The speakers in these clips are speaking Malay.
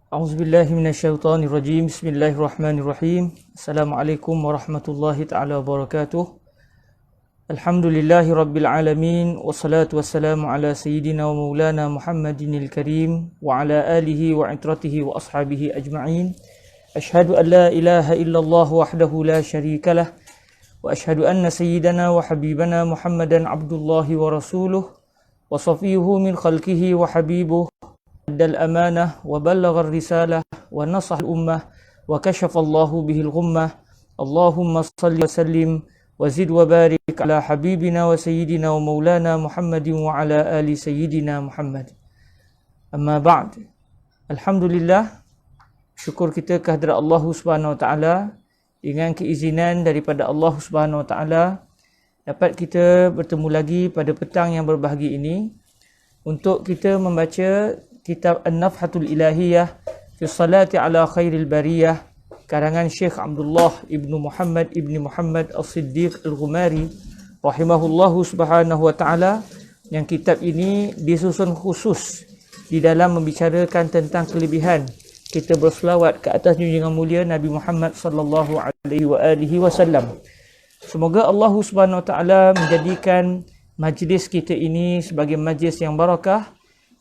A'udzubillahi minasyaitonirrajim. Bismillahirrahmanirrahim. Assalamualaikum warahmatullahi taala wabarakatuh. Alhamdulillahi rabbil alamin wassalatu wassalamu ala sayyidina wa maulana Muhammadinil karim wa ala alihi wa itratihi wa ashabihi ajma'in. Ashhadu an la ilaha illallah wahdahu la syarikalah wa ashhadu anna sayyidana wa habibana Muhammadan abdullahi wa rasuluh wa safiyuhu min khalqihi wa habibuh. أدى الأمانة وبلغ الرسالة ونصح الأمة وكشف الله به الغمة. اللهم صل وسلم وزد وبارك على حبيبنا وسيدنا ومولانا محمد وعلى آل سيدنا محمد. أما بعد. Alhamdulillah, syukur kita kehadrat Allah Subhanahu Wa Taala dengan keizinan daripada Allah Subhanahu Wa Taala dapat kita bertemu lagi pada petang yang berbahagia ini untuk kita membaca kitab An-Nafhatul Ilahiyah fi Salati ala Khairil Bariyah karangan Syekh Abdullah ibnu Muhammad As-Siddiq Al-Ghumari rahimahullahu subhanahu wa ta'ala, yang kitab ini disusun khusus di dalam membicarakan tentang kelebihan kita berselawat ke atas junjungan mulia Nabi Muhammad sallallahu alaihi wasallam. Semoga Allah subhanahu wa ta'ala menjadikan majlis kita ini sebagai majlis yang barakah,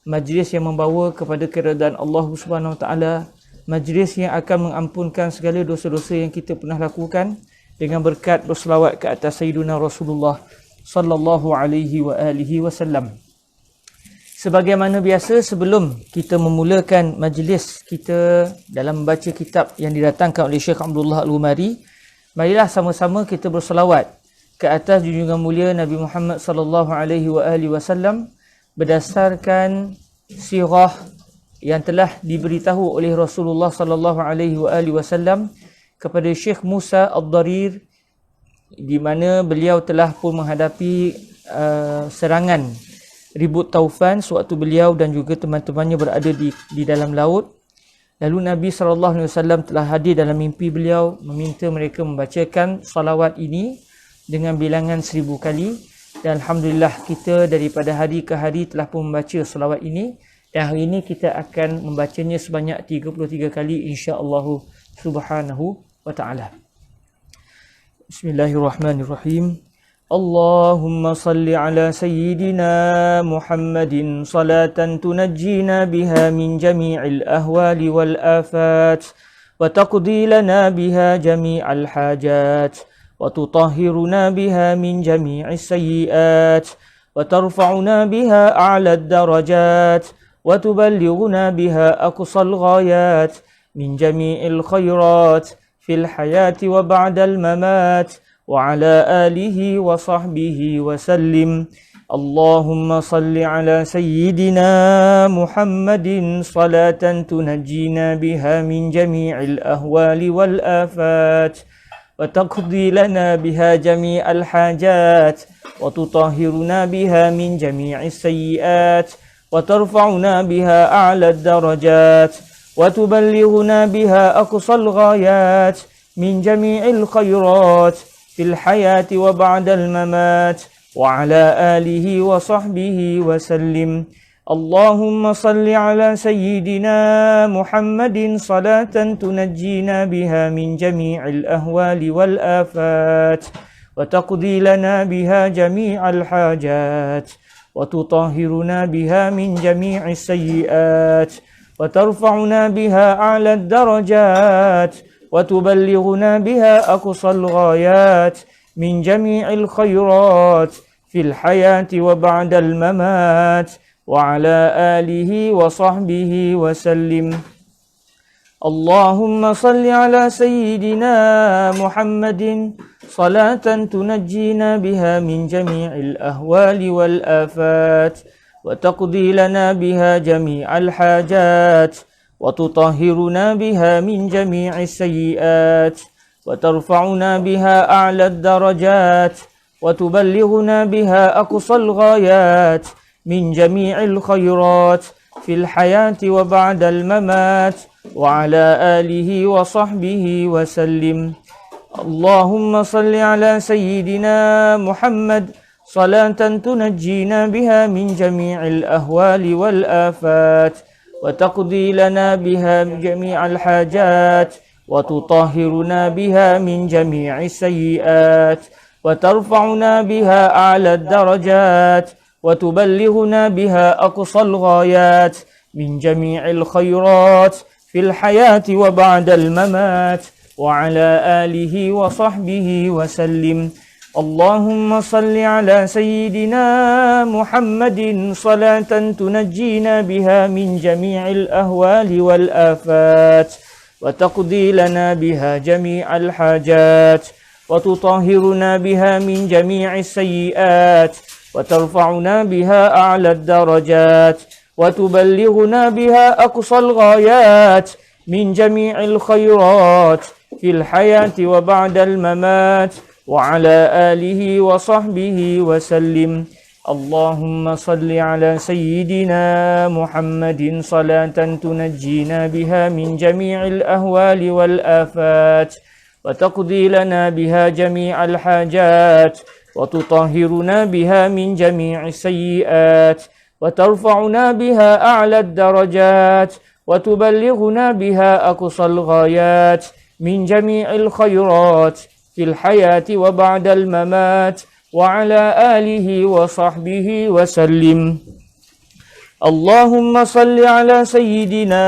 majlis yang membawa kepada keredaan Allah Subhanahu Wa Taala, majlis yang akan mengampunkan segala dosa-dosa yang kita pernah lakukan dengan berkat berselawat ke atas Sayyidina Rasulullah sallallahu alaihi wasallam. Sebagaimana biasa, sebelum kita memulakan majlis kita dalam membaca kitab yang didatangkan oleh Syekh Abdullah Al-Ghumari, marilah sama-sama kita berselawat ke atas junjungan mulia Nabi Muhammad sallallahu alaihi wasallam berdasarkan sirah yang telah diberitahu oleh Rasulullah sallallahu alaihi wasallam kepada Syekh Musa Ad-Darir, di mana beliau telah pun menghadapi serangan ribut taufan sewaktu beliau dan juga teman-temannya berada di dalam laut. Lalu Nabi sallallahu alaihi wasallam telah hadir dalam mimpi beliau, meminta mereka membacakan salawat ini dengan bilangan 1000 kali. Dan Alhamdulillah, kita daripada hari ke hari telah pun membaca selawat ini, dan hari ini kita akan membacanya sebanyak 33 kali insya-Allah subhanahu wa ta'ala. Bismillahirrahmanirrahim. Allahumma salli ala sayyidina Muhammadin salatan tunajjina biha min jami'il ahwali wal afat wa taqdi lana biha jami'al hajat وتطهرنا بها من جميع السيئات وترفعنا بها أعلى الدرجات وتبلغنا بها أقصى الغايات من جميع الخيرات في الحياة وبعد الممات وعلى آله وصحبه وسلم. اللهم صل على سيدنا محمد صلاة تنجينا بها من جميع الأهوال والآفات وتقضي لنا بها جميع الحاجات وتطهرنا بها من جميع السيئات وترفعنا بها أعلى الدرجات وتبلغنا بها أقصى الغايات من جميع الخيرات في الحياة وبعد الممات وعلى آله وصحبه وسلم. اللهم صل على سيدنا محمد صلاة تنجينا بها من جميع الأهوال والآفات وتقضي لنا بها جميع الحاجات وتطهرنا بها من جميع السيئات وترفعنا بها أعلى الدرجات وتبلغنا بها أقصى الغايات من جميع الخيرات في الحياة وبعد الممات وعلى آله وصحبه وسلم. اللهم صل على سيدنا محمد صلاة تنجينا بها من جميع الأهوال والآفات وتقضي لنا بها جميع الحاجات وتطهرنا بها من جميع السيئات وترفعنا بها أعلى الدرجات وتبلغنا بها أقصى الغايات من جميع الخيرات في الحياة وبعد الممات وعلى آله وصحبه وسلم. اللهم صل على سيدنا محمد صلاة تنجينا بها من جميع الأهوال والآفات وتقضي لنا بها جميع الحاجات وتطهرنا بها من جميع السيئات وترفعنا بها أعلى الدرجات وتبلغنا بها أقصى الغايات من جميع الخيرات في الحياة وبعد الممات وعلى آله وصحبه وسلم. اللهم صل على سيدنا محمد صلاة تنجينا بها من جميع الأهوال والآفات وتقضي لنا بها جميع الحاجات وتطهرنا بها من جميع السيئات وترفعنا بها أعلى الدرجات وتبلغنا بها أقصى الغايات من جميع الخيرات في الحياة وبعد الممات وعلى آله وصحبه وسلم. اللهم صل على سيدنا محمد صلاة تنجينا بها من جميع الأهوال والآفات وتقضي لنا بها جميع الحاجات وتطهرنا بها من جميع السيئات وترفعنا بها أعلى الدرجات وتبلغنا بها أقصى الغايات من جميع الخيرات في الحياة وبعد الممات وعلى آله وصحبه وسلم. اللهم صل على سيدنا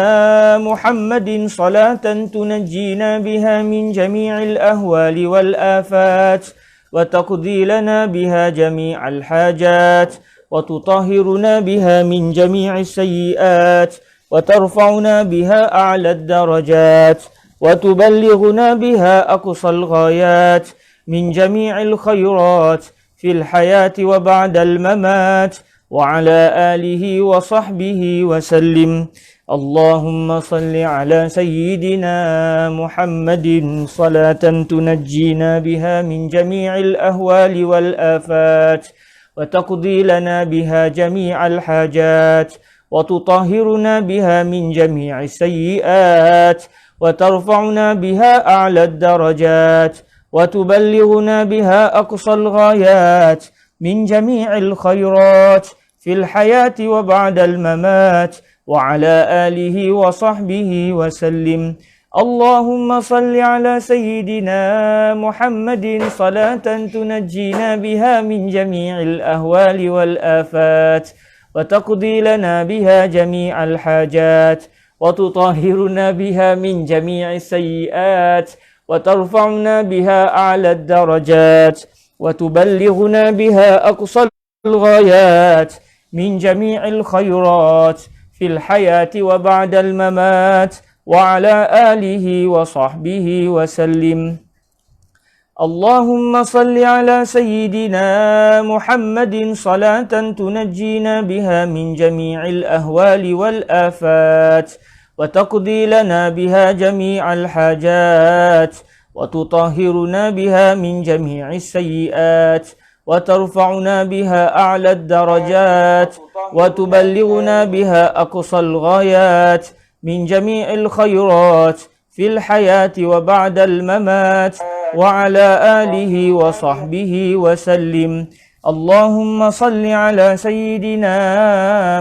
محمد صلاة تنجينا بها من جميع الأهوال والآفات وتقضي لنا بها جميع الحاجات وتطهرنا بها من جميع السيئات وترفعنا بها أعلى الدرجات وتبلغنا بها أقصى الغايات من جميع الخيرات في الحياة وبعد الممات وعلى آله وصحبه وسلم. اللهم صل على سيدنا محمد صلاة تنجينا بها من جميع الأهوال والآفات وتقضي لنا بها جميع الحاجات وتطهرنا بها من جميع السيئات وترفعنا بها أعلى الدرجات وتبلغنا بها أقصى الغايات من جميع الخيرات في الحياة وبعد الممات وعلى آله وصحبه وسلم. اللهم صل على سيدنا محمد صلاة تنجينا بها من جميع الأهوال والآفات وتقضي لنا بها جميع الحاجات وتطهرنا بها من جميع السيئات وترفعنا بها أعلى الدرجات وتبلغنا بها أقصى الغايات من جميع الخيرات في الحياة وبعد الممات وعلى آله وصحبه وسلم. اللهم صل على سيدنا محمد صلاة تنجينا بها من جميع الأهوال والآفات وتقضي لنا بها جميع الحاجات وتطهرنا بها من جميع السيئات وترفعنا بها أعلى الدرجات وتبلغنا بها أقصى الغايات من جميع الخيرات في الحياة وبعد الممات وعلى آله وصحبه وسلم. اللهم صل على سيدنا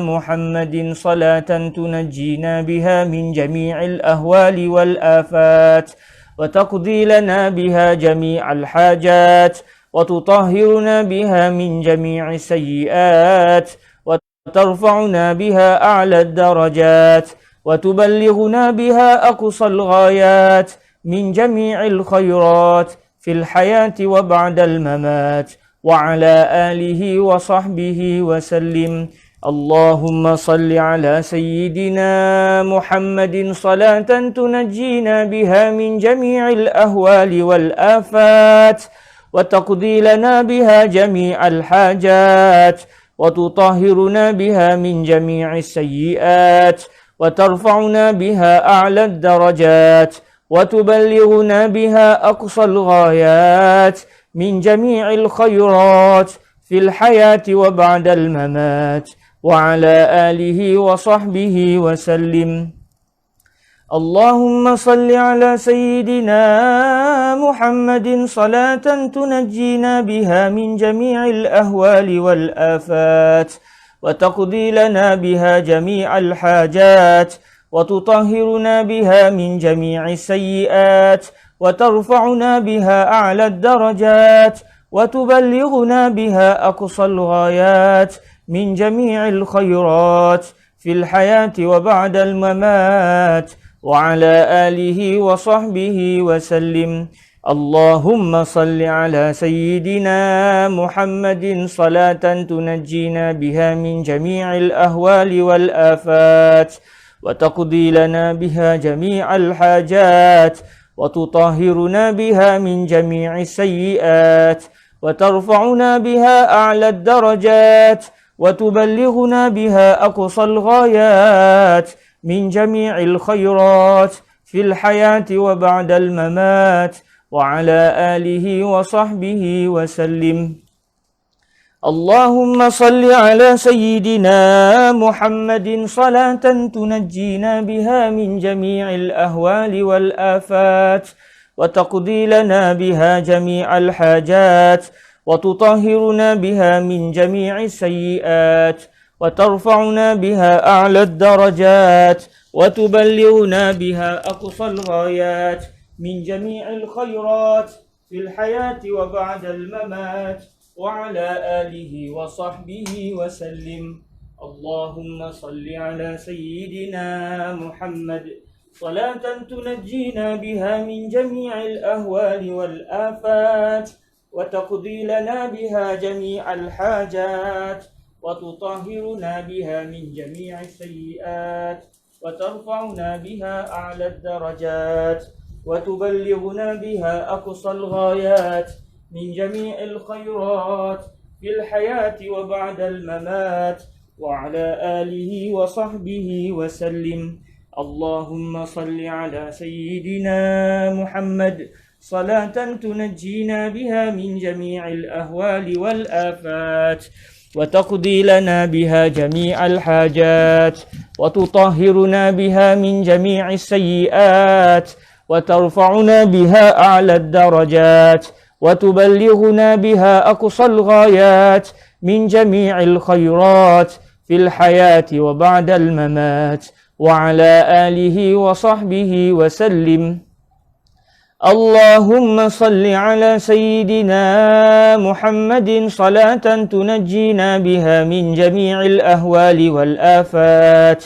محمد صلاة تنجينا بها من جميع الأهوال والآفات وتقضي لنا بها جميع الحاجات وتطهرنا بها من جميع السيئات وترفعنا بها أعلى الدرجات وتبلغنا بها أقصى الغايات من جميع الخيرات في الحياة وبعد الممات وعلى آله وصحبه وسلم. اللهم صل على سيدنا محمد صلاة تنجينا بها من جميع الأهوال والآفات وتقضي لنا بها جميع الحاجات وتطهرنا بها من جميع السيئات وترفعنا بها أعلى الدرجات وتبلغنا بها أقصى الغايات من جميع الخيرات في الحياة وبعد الممات وعلى آله وصحبه وسلم. اللهم صل على سيدنا محمد صلاة تنجينا بها من جميع الأهوال والآفات وتقضي لنا بها جميع الحاجات وتطهرنا بها من جميع السيئات وترفعنا بها أعلى الدرجات وتبلغنا بها أقصى الغايات من جميع الخيرات في الحياة وبعد الممات وعلى آله وصحبه وسلم. اللهم صل على سيدنا محمد صلاة تنجينا بها من جميع الأهوال والآفات وتقضي لنا بها جميع الحاجات وتطهرنا بها من جميع السيئات وترفعنا بها أعلى الدرجات وتبلغنا بها أقصى الغايات من جميع الخيرات في الحياة وبعد الممات وعلى آله وصحبه وسلم. اللهم صل على سيدنا محمد صلاة تنجينا بها من جميع الأهوال والآفات وتقضي لنا بها جميع الحاجات وتطهرنا بها من جميع السيئات وترفعنا بها أعلى الدرجات وتبلغنا بها أقصى الغايات من جميع الخيرات في الحياة وبعد الممات وعلى آله وصحبه وسلم. اللهم صل على سيدنا محمد صلاة تنجينا بها من جميع الأهوال والآفات وتقضي لنا بها جميع الحاجات وتطهرنا بها من جميع السيئات وترفعنا بها أعلى الدرجات وتبلغنا بها أقصى الغايات من جميع الخيرات في الحياة وبعد الممات وعلى آله وصحبه وسلم. اللهم صل على سيدنا محمد صلاة تنجينا بها من جميع الأهوال والآفات وتقضي لنا بها جميع الحاجات وتطهرنا بها من جميع السيئات وترفعنا بها أعلى الدرجات وتبلغنا بها أقصى الغايات من جميع الخيرات في الحياة وبعد الممات وعلى آله وصحبه وسلم. اللهم صل على سيدنا محمد صلاة تنجينا بها من جميع الأهوال والآفات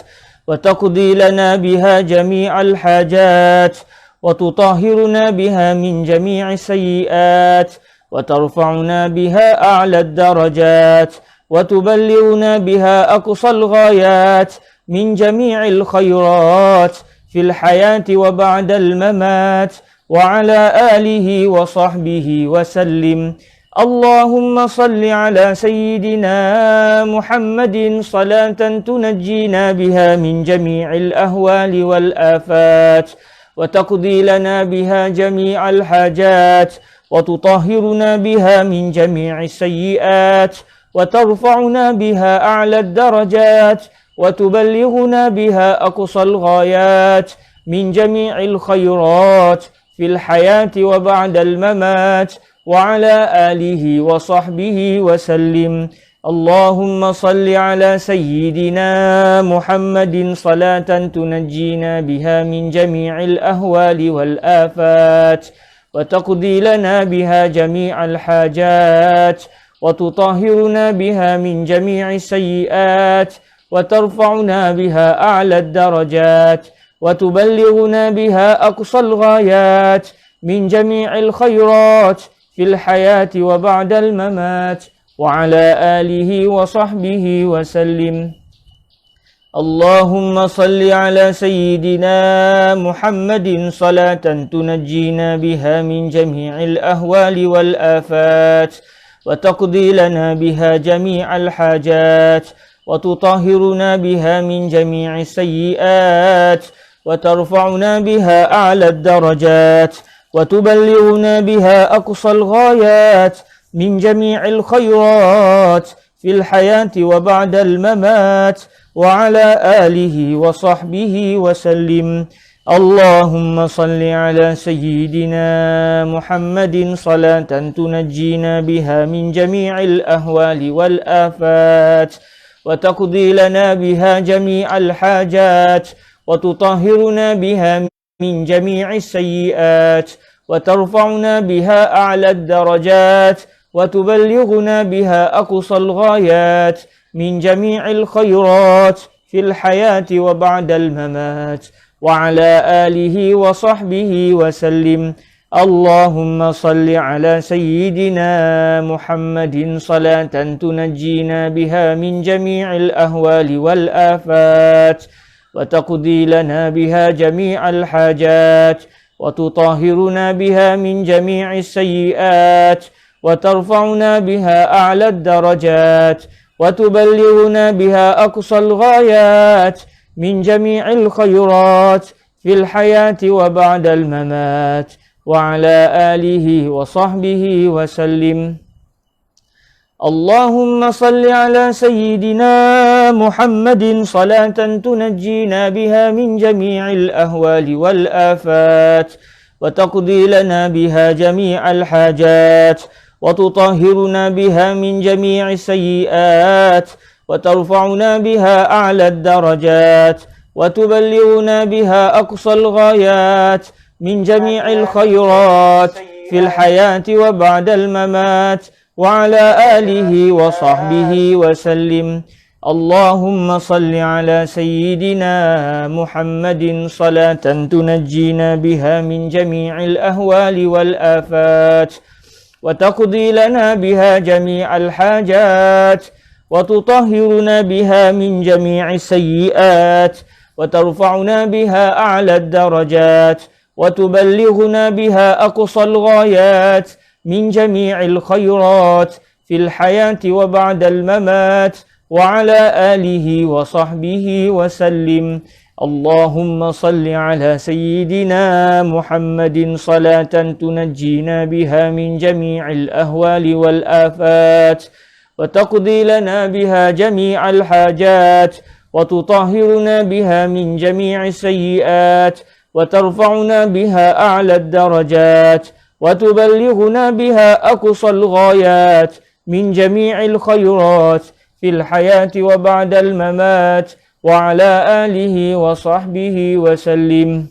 وتقضي لنا بها جميع الحاجات وتطهرنا بها من جميع السيئات وترفعنا بها أعلى الدرجات وتبلغنا بها أقصى الغايات من جميع الخيرات في الحياة وبعد الممات وعلى آله وصحبه وسلم. اللهم صل على سيدنا محمد صلاة تنجينا بها من جميع الأهوال والآفات وتقضي لنا بها جميع الحاجات وتطهرنا بها من جميع السيئات وترفعنا بها أعلى الدرجات وتبلغنا بها أقصى الغايات من جميع الخيرات في الحياة وبعد الممات وعلى آله وصحبه وسلم. اللهم صل على سيدنا محمد صلاة تنجينا بها من جميع الأهوال والآفات وتقضي لنا بها جميع الحاجات وتطهرنا بها من جميع السيئات وترفعنا بها أعلى الدرجات وتبلغنا بها أقصى الغايات من جميع الخيرات في الحياة وبعد الممات وعلى آله وصحبه وسلم. اللهم صل على سيدنا محمد صلاة تنجينا بها من جميع الأهوال والآفات وتقضي لنا بها جميع الحاجات وتطهرنا بها من جميع السيئات وترفعنا بها أعلى الدرجات وتبلغنا بها أقصى الغايات من جميع الخيرات في الحياة وبعد الممات وعلى آله وصحبه وسلم. اللهم صل على سيدنا محمد صلاة تنجينا بها من جميع الأهوال والآفات وتقضي لنا بها جميع الحاجات وتطهرنا بها من جميع السيئات وترفعنا بها أعلى الدرجات وتبلغنا بها أقصى الغايات من جميع الخيرات في الحياة وبعد الممات وعلى آله وصحبه وسلم. اللهم صل على سيدنا محمد صلاة تنجينا بها من جميع الأهوال والآفات وتقضي لنا بها جميع الحاجات وتطهرنا بها من جميع السيئات وترفعنا بها أعلى الدرجات وتبلغنا بها أقصى الغايات من جميع الخيرات في الحياة وبعد الممات وعلى آله وصحبه وسلم. اللهم صل على سيدنا محمد صلاة تنجينا بها من جميع الأهوال والآفات وتقضي لنا بها جميع الحاجات وتطهرنا بها من جميع السيئات وترفعنا بها أعلى الدرجات وتبلغنا بها أقصى الغايات من جميع الخيرات في الحياة وبعد الممات وعلى آله وصحبه وسلم. اللهم صل على سيدنا محمد صلاة تنجينا بها من جميع الأهوال والآفات وتقضي لنا بها جميع الحاجات وتطهرنا بها من جميع السيئات وترفعنا بها أعلى الدرجات وتبلغنا بها أقصى الغايات من جميع الخيرات في الحياة وبعد الممات وعلى آله وصحبه وسلم. اللهم صل على سيدنا محمد صلاة تنجينا بها من جميع الأهوال والآفات وتقضي لنا بها جميع الحاجات وتطهرنا بها من جميع السيئات وترفعنا بها أعلى الدرجات وتبلغنا بها أقصى الغايات من جميع الخيرات في الحياة وبعد الممات وعلى آله وصحبه وسلم.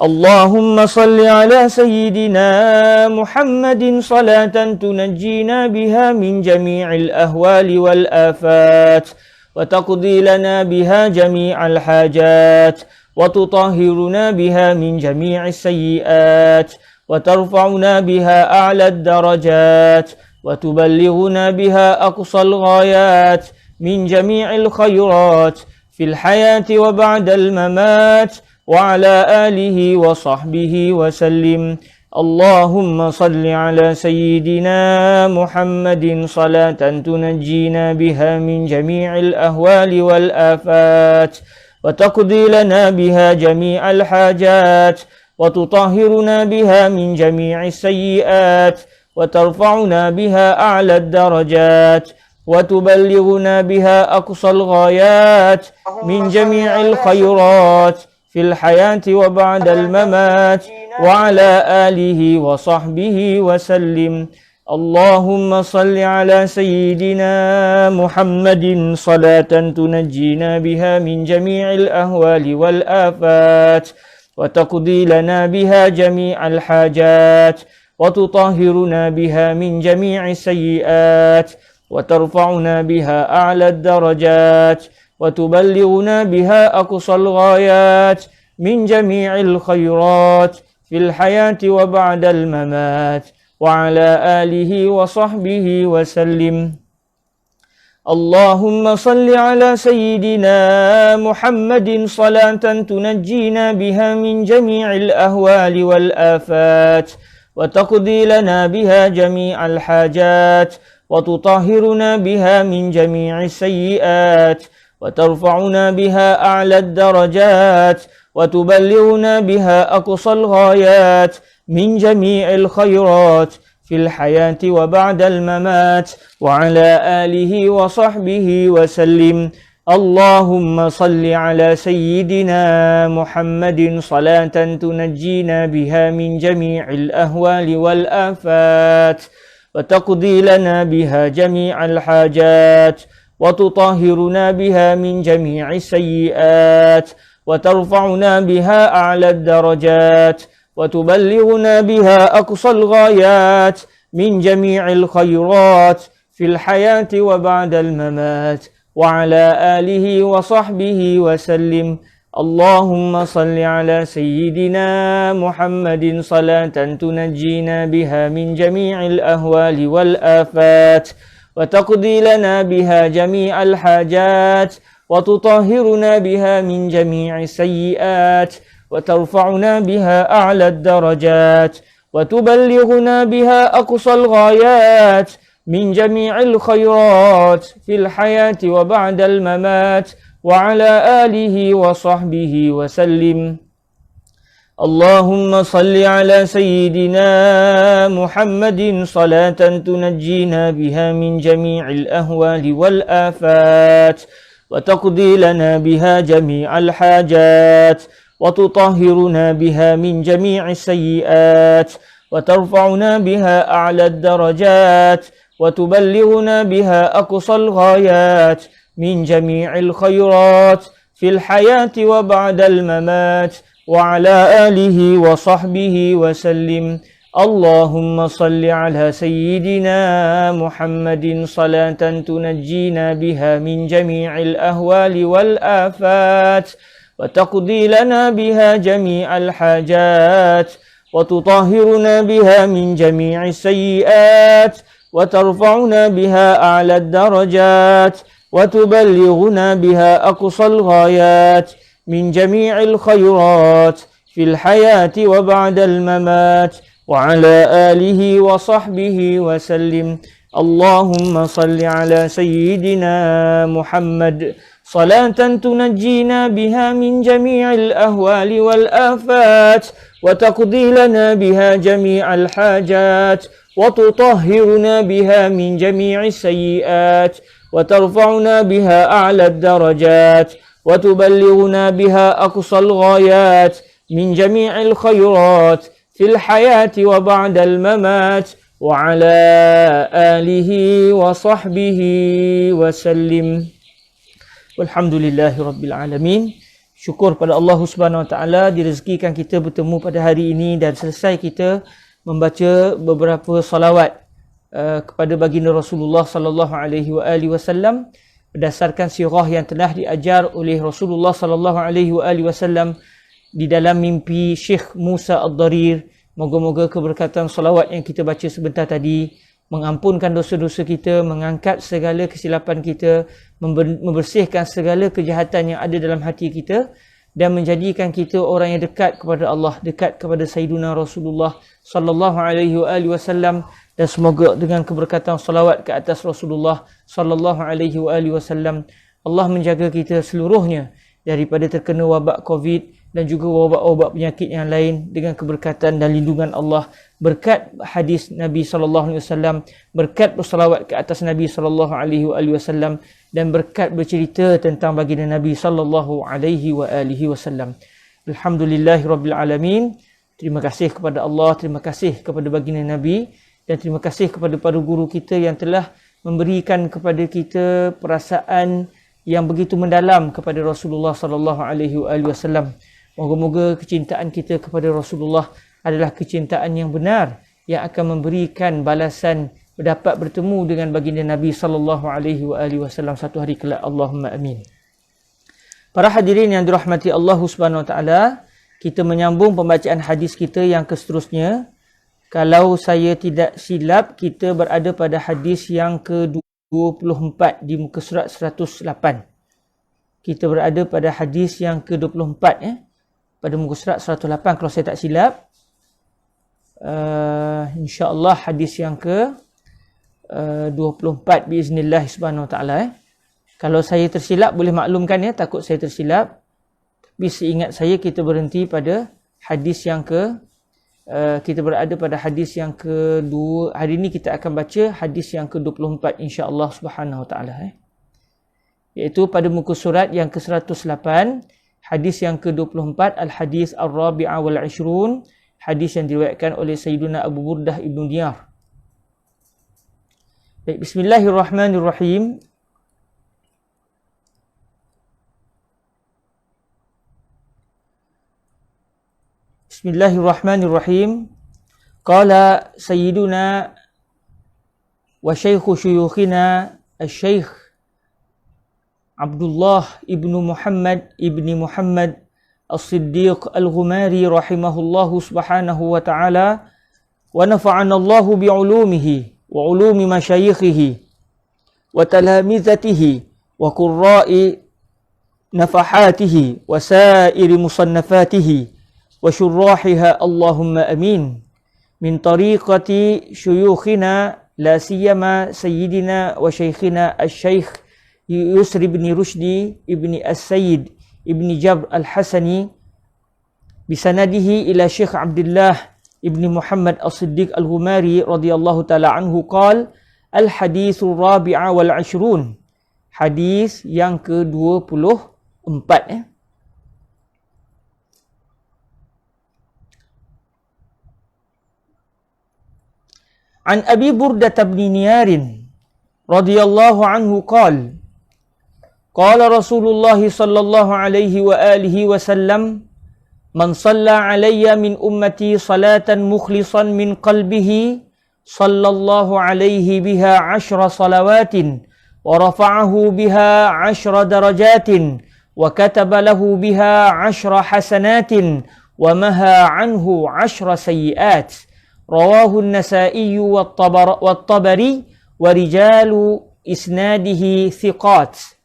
اللهم صل على سيدنا محمد صلاة تنجينا بها من جميع الأهوال والآفات وتقضي لنا بها جميع الحاجات وتطهرنا بها من جميع السيئات وترفعنا بها أعلى الدرجات وتبلغنا بها أقصى الغايات من جميع الخيرات في الحياة وبعد الممات وعلى آله وصحبه وسلم. اللهم صل على سيدنا محمد صلاة تنجينا بها من جميع الأهوال والآفات وتقضي لنا بها جميع الحاجات وتطهرنا بها من جميع السيئات وترفعنا بها أعلى الدرجات وتبلغنا بها أقصى الغايات من جميع الخيرات في الحياة وبعد الممات وعلى آله وصحبه وسلم. اللهم صل على سيدنا محمد صلاة تنجينا بها من جميع الأهوال والآفات وتقضي لنا بها جميع الحاجات وتطهرنا بها من جميع السيئات وترفعنا بها أعلى الدرجات وتبلغنا بها أقصى الغايات من جميع الخيرات في الحياة وبعد الممات وعلى آله وصحبه وسلم. اللهم صل على سيدنا محمد صلاة تنجينا بها من جميع الأهوال والآفات وتقضي لنا بها جميع الحاجات وتطهرنا بها من جميع السيئات وترفعنا بها أعلى الدرجات وتبلغنا بها أقصى الغايات من جميع الخيرات في الحياة وبعد الممات وعلى آله وصحبه وسلم. اللهم صل على سيدنا محمد صلاة تنجينا بها من جميع الأهوال والآفات وتقضي لنا بها جميع الحاجات وتطهرنا بها من جميع السيئات وترفعنا بها أعلى الدرجات وتبلغنا بها أقصى الغايات من جميع الخيرات في الحياة وبعد الممات وعلى آله وصحبه وسلم. اللهم صل على سيدنا محمد صلاة تنجينا بها من جميع الأهوال والآفات وتقضي لنا بها جميع الحاجات وتطهرنا بها من جميع السيئات وترفعنا بها أعلى الدرجات وتبلغنا بها أقصى الغايات من جميع الخيرات في الحياة وبعد الممات وعلى آله وصحبه وسلم. اللهم صل على سيدنا محمد صلاة تنجينا بها من جميع الأهوال والآفات وتقضي لنا بها جميع الحاجات وتطهرنا بها من جميع السيئات وترفعنا بها أعلى الدرجات وتبلغنا بها أقصى الغايات من جميع الخيرات في الحياة وبعد الممات وعلى آله وصحبه وسلم. اللهم صل على سيدنا محمد صلاة تنجينا بها من جميع الأهوال والآفات وتقضي لنا بها جميع الحاجات وتطهرنا بها من جميع السيئات وترفعنا بها أعلى الدرجات وتبلغنا بها أقصى الغايات من جميع الخيرات في الحياة وبعد الممات وعلى آله وصحبه وسلم. اللهم صل على سيدنا محمد صلاة تنجينا بها من جميع الأهوال والآفات وتقضي لنا بها جميع الحاجات وتطهرنا بها من جميع السيئات وترفعنا بها أعلى الدرجات وتبلغنا بها أقصى الغايات من جميع الخيرات في الحياة وبعد الممات وعلى آله وصحبه وسلم. Alhamdulillahi Rabbil Alamin. Syukur pada Allah Subhanahu Wa Taala direzekikan kita bertemu pada hari ini dan selesai kita membaca beberapa salawat kepada baginda Rasulullah sallallahu alaihi wasallam berdasarkan sirah yang telah diajar oleh Rasulullah sallallahu alaihi wasallam di dalam mimpi Syekh Musa Ad-Darir. Moga-moga keberkatan salawat yang kita baca sebentar tadi mengampunkan dosa-dosa kita, mengangkat segala kesilapan kita, membersihkan segala kejahatan yang ada dalam hati kita dan menjadikan kita orang yang dekat kepada Allah, dekat kepada Sayyiduna Rasulullah sallallahu alaihi wasallam. Dan semoga dengan keberkatan salawat ke atas Rasulullah sallallahu alaihi wasallam Allah menjaga kita seluruhnya daripada terkena wabak Covid dan juga wabak-wabak penyakit yang lain dengan keberkatan dan lindungan Allah, berkat hadis Nabi sallallahu alaihi wasallam, berkat bersalawat ke atas Nabi sallallahu alaihi wasallam dan berkat bercerita tentang baginda Nabi sallallahu alaihi wasallam. Alhamdulillahirabbil alamin. Terima kasih kepada Allah, terima kasih kepada baginda Nabi dan terima kasih kepada para guru kita yang telah memberikan kepada kita perasaan yang begitu mendalam kepada Rasulullah sallallahu alaihi wasallam. Moga-moga kecintaan kita kepada Rasulullah adalah kecintaan yang benar yang akan memberikan balasan dapat bertemu dengan baginda Nabi sallallahu alaihi wasallam satu hari kelak. Allahumma amin. Para hadirin yang dirahmati Allah Subhanahu wa taala, kita menyambung pembacaan hadis kita yang seterusnya. Kalau saya tidak silap, kita berada pada hadis yang ke-24 di muka surat 108. Kita berada pada hadis yang ke-24 pada muka surat 108 kalau saya tak silap. InsyaAllah hadis yang ke-24 biiznillah subhanahu wa ta'ala. Kalau saya tersilap boleh maklumkan ya, takut saya tersilap. Tapi seingat saya kita berhenti pada hadis yang kita berada pada hadis yang ke-2. Hari ini kita akan baca hadis yang ke-24 insya-Allah subhanahu wa ta'ala. Iaitu pada muka surat yang ke-108, hadis yang ke-24, al-hadis ar-rabi'a wal-ishrun, hadis yang diriwayatkan oleh Sayyiduna Abu Burdah Ibn Diyar. Baik, bismillahirrahmanirrahim. Bismillahirrahmanirrahim. Qala sayyiduna wa syaikhu syuyukhina asy-syaikh Abdullah ibnu Muhammad ibni Muhammad As-Siddiq Al-Ghumari rahimahullahu subhanahu wa ta'ala wa nafa'ana Allahu bi'ulumihi wa ulumi masyayikhihi wa talamizatihi wa qurra'i nafahatihi wa sairi musannafatihi wa syurrahiha Allahumma amin min tariqati syuyukhina la siyama sayyidina wa syaikhina asy-syaikh Yusri ibn Rushdi ibni As-Sayyid ibni Jabr Al-Hasani bisanadihi ila Syekh Abdullah ibni Muhammad As-Siddiq Al-Ghumari radhiyallahu ta'ala anhu qala al-haditsul rabi'a wal 'ashrun, hadis yang ke-24 An Abi Burdah bin Niyar radhiyallahu anhu qala qala Rasulullah sallallahu alaihi wa alihi wasallam man shalla alayya min ummati salatan mukhlishan min qalbihi sallallahu alaihi biha 10 salawatin wa rafa'ahu biha 10 darajatin wa kataba lahu biha 10 hasanatin wa maha anhu 10 sayyi'at. Rawahu an-Nasa'i wa at-Tabari wa rijalu isnadihi thiqat.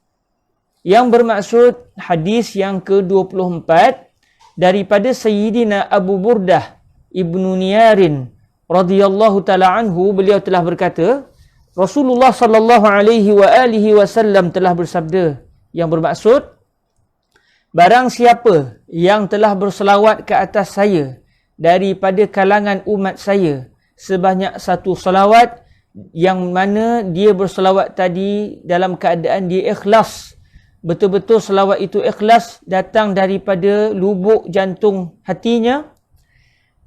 Yang bermaksud hadis yang ke-24 daripada Sayyidina Abu Burdah ibnu Niyarin radhiyallahu ta'ala anhu, beliau telah berkata, Rasulullah sallallahu alaihi wa alihi wasallam telah bersabda, yang bermaksud, barang siapa yang telah berselawat ke atas saya daripada kalangan umat saya sebanyak 1 selawat, yang mana dia berselawat tadi dalam keadaan dia ikhlas, betul-betul selawat itu ikhlas, datang daripada lubuk jantung hatinya,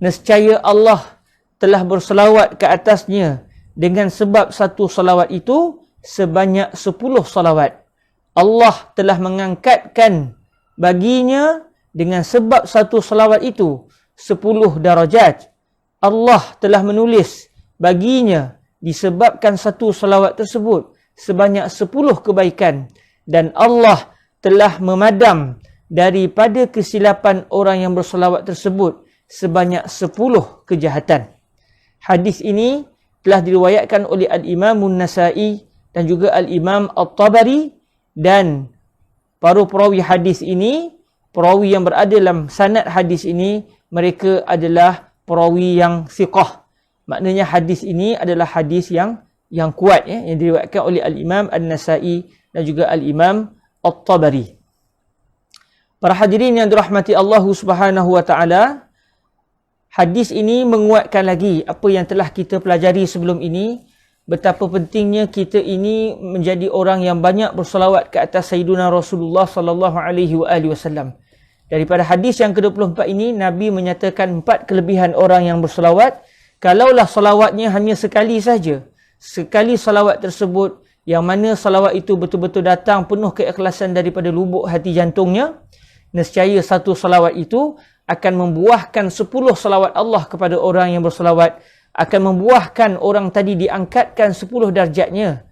nescaya Allah telah berselawat ke atasnya dengan sebab 1 selawat itu sebanyak 10 selawat. Allah telah mengangkatkan baginya dengan sebab 1 selawat itu 10 darajat. Allah telah menulis baginya disebabkan 1 selawat tersebut sebanyak 10 kebaikan, dan Allah telah memadam daripada kesilapan orang yang berselawat tersebut sebanyak 10 kejahatan. Hadis ini telah diriwayatkan oleh Al-Imam An-Nasa'i dan juga Al-Imam At-Tabari, dan para perawi hadis ini, perawi yang berada dalam sanad hadis ini, mereka adalah perawi yang thiqah. Maknanya hadis ini adalah hadis yang kuat, yang diriwayatkan oleh Al-Imam An-Nasa'i dan juga Al-Imam At-Tabari. Para hadirin yang dirahmati Allah Subhanahu wa taala, hadis ini menguatkan lagi apa yang telah kita pelajari sebelum ini, betapa pentingnya kita ini menjadi orang yang banyak berselawat ke atas Sayyidina Rasulullah sallallahu alaihi wasallam. Daripada hadis yang ke-24 ini, Nabi menyatakan 4 kelebihan orang yang berselawat. Kalaulah selawatnya hanya sekali saja, sekali selawat tersebut, yang mana selawat itu betul-betul datang penuh keikhlasan daripada lubuk hati jantungnya, nescaya 1 selawat itu akan membuahkan 10 selawat Allah kepada orang yang berselawat, akan membuahkan orang tadi diangkatkan 10 darjatnya,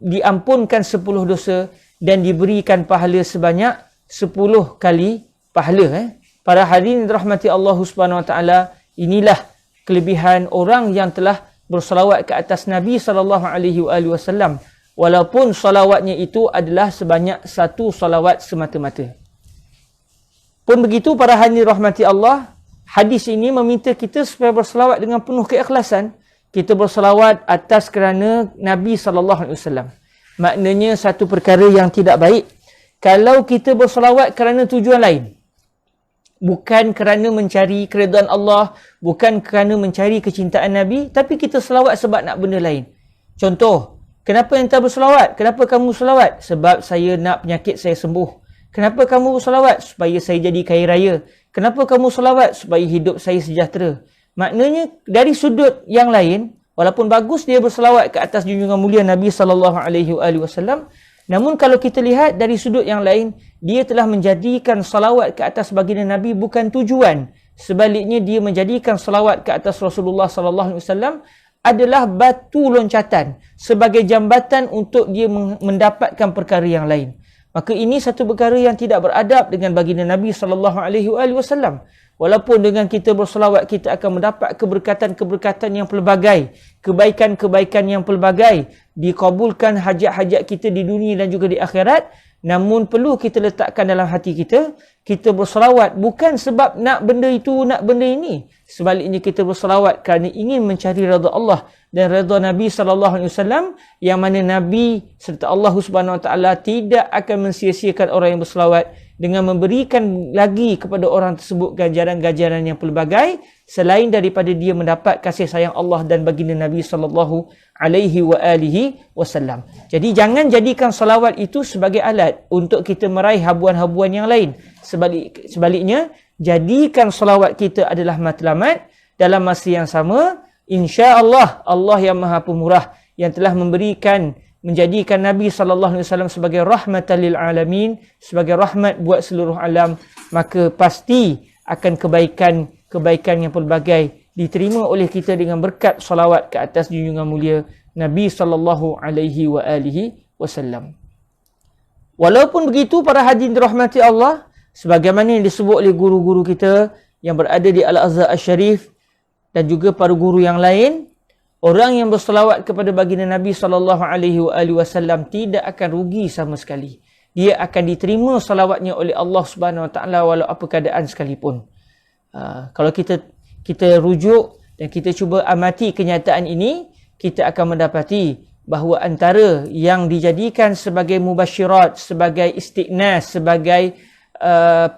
diampunkan 10 dosa, dan diberikan pahala sebanyak 10 kali pahala. Para hadirin dirahmati Allah Subhanahu wa taala, inilah kelebihan orang yang telah berselawat ke atas Nabi sallallahu alaihi wasallam, walaupun selawatnya itu adalah sebanyak 1 selawat semata-mata. Pun begitu para hadirin rahmati Allah, hadis ini meminta kita supaya berselawat dengan penuh keikhlasan. Kita berselawat atas kerana Nabi sallallahu alaihi wasallam. Maknanya satu perkara yang tidak baik kalau kita berselawat kerana tujuan lain. Bukan kerana mencari keridaan Allah, bukan kerana mencari kecintaan Nabi, tapi kita selawat sebab nak benda lain. Contoh, kenapa anda berselawat? Kenapa kamu selawat? Sebab saya nak penyakit saya sembuh. Kenapa kamu berselawat? Supaya saya jadi kaya raya. Kenapa kamu selawat? Supaya hidup saya sejahtera. Maknanya dari sudut yang lain, walaupun bagus dia berselawat ke atas junjungan mulia Nabi sallallahu alaihi wasallam, Namun kalau kita lihat dari sudut yang lain, dia telah menjadikan salawat ke atas baginda Nabi bukan tujuan. Sebaliknya dia menjadikan salawat ke atas Rasulullah sallallahu alaihi wasallam adalah batu loncatan sebagai jambatan untuk dia mendapatkan perkara yang lain. Maka ini satu perkara yang tidak beradab dengan baginda Nabi sallallahu alaihi wasallam. Walaupun dengan kita berselawat kita akan mendapat keberkatan-keberkatan yang pelbagai, kebaikan-kebaikan yang pelbagai, dikabulkan hajat-hajat kita di dunia dan juga di akhirat, namun perlu kita letakkan dalam hati kita, kita berselawat bukan sebab nak benda itu, nak benda ini. Sebaliknya kita berselawat kerana ingin mencari redha Allah dan redha Nabi sallallahu alaihi wasallam, yang mana Nabi serta Allah Subhanahu wa taala tidak akan mensia-siakan orang yang berselawat dengan memberikan lagi kepada orang tersebut ganjaran-ganjaran yang pelbagai selain daripada dia mendapat kasih sayang Allah dan baginda Nabi sallallahu alaihi wasallam. Jadi jangan jadikan salawat itu sebagai alat untuk kita meraih habuan-habuan yang lain. Sebaliknya, jadikan salawat kita adalah matlamat. Dalam masa yang sama, insya-Allah Allah yang Maha Pemurah yang telah menjadikan Nabi SAW sebagai rahmatan lil alamin, sebagai rahmat buat seluruh alam, maka pasti akan kebaikan yang pelbagai diterima oleh kita dengan berkat salawat ke atas junjungan mulia Nabi SAW. Walaupun begitu, para hadirin dirahmati Allah, sebagaimana yang disebut oleh guru-guru kita yang berada di Al-Azhar Asy-Syarif dan juga para guru yang lain, orang yang berselawat kepada baginda Nabi SAW tidak akan rugi sama sekali. Dia akan diterima salawatnya oleh Allah Subhanahu Wa Taala walau apa keadaan sekalipun. Kalau kita rujuk dan kita cuba amati kenyataan ini, kita akan mendapati bahawa antara yang dijadikan sebagai mubasyirat, sebagai istiqnas, sebagai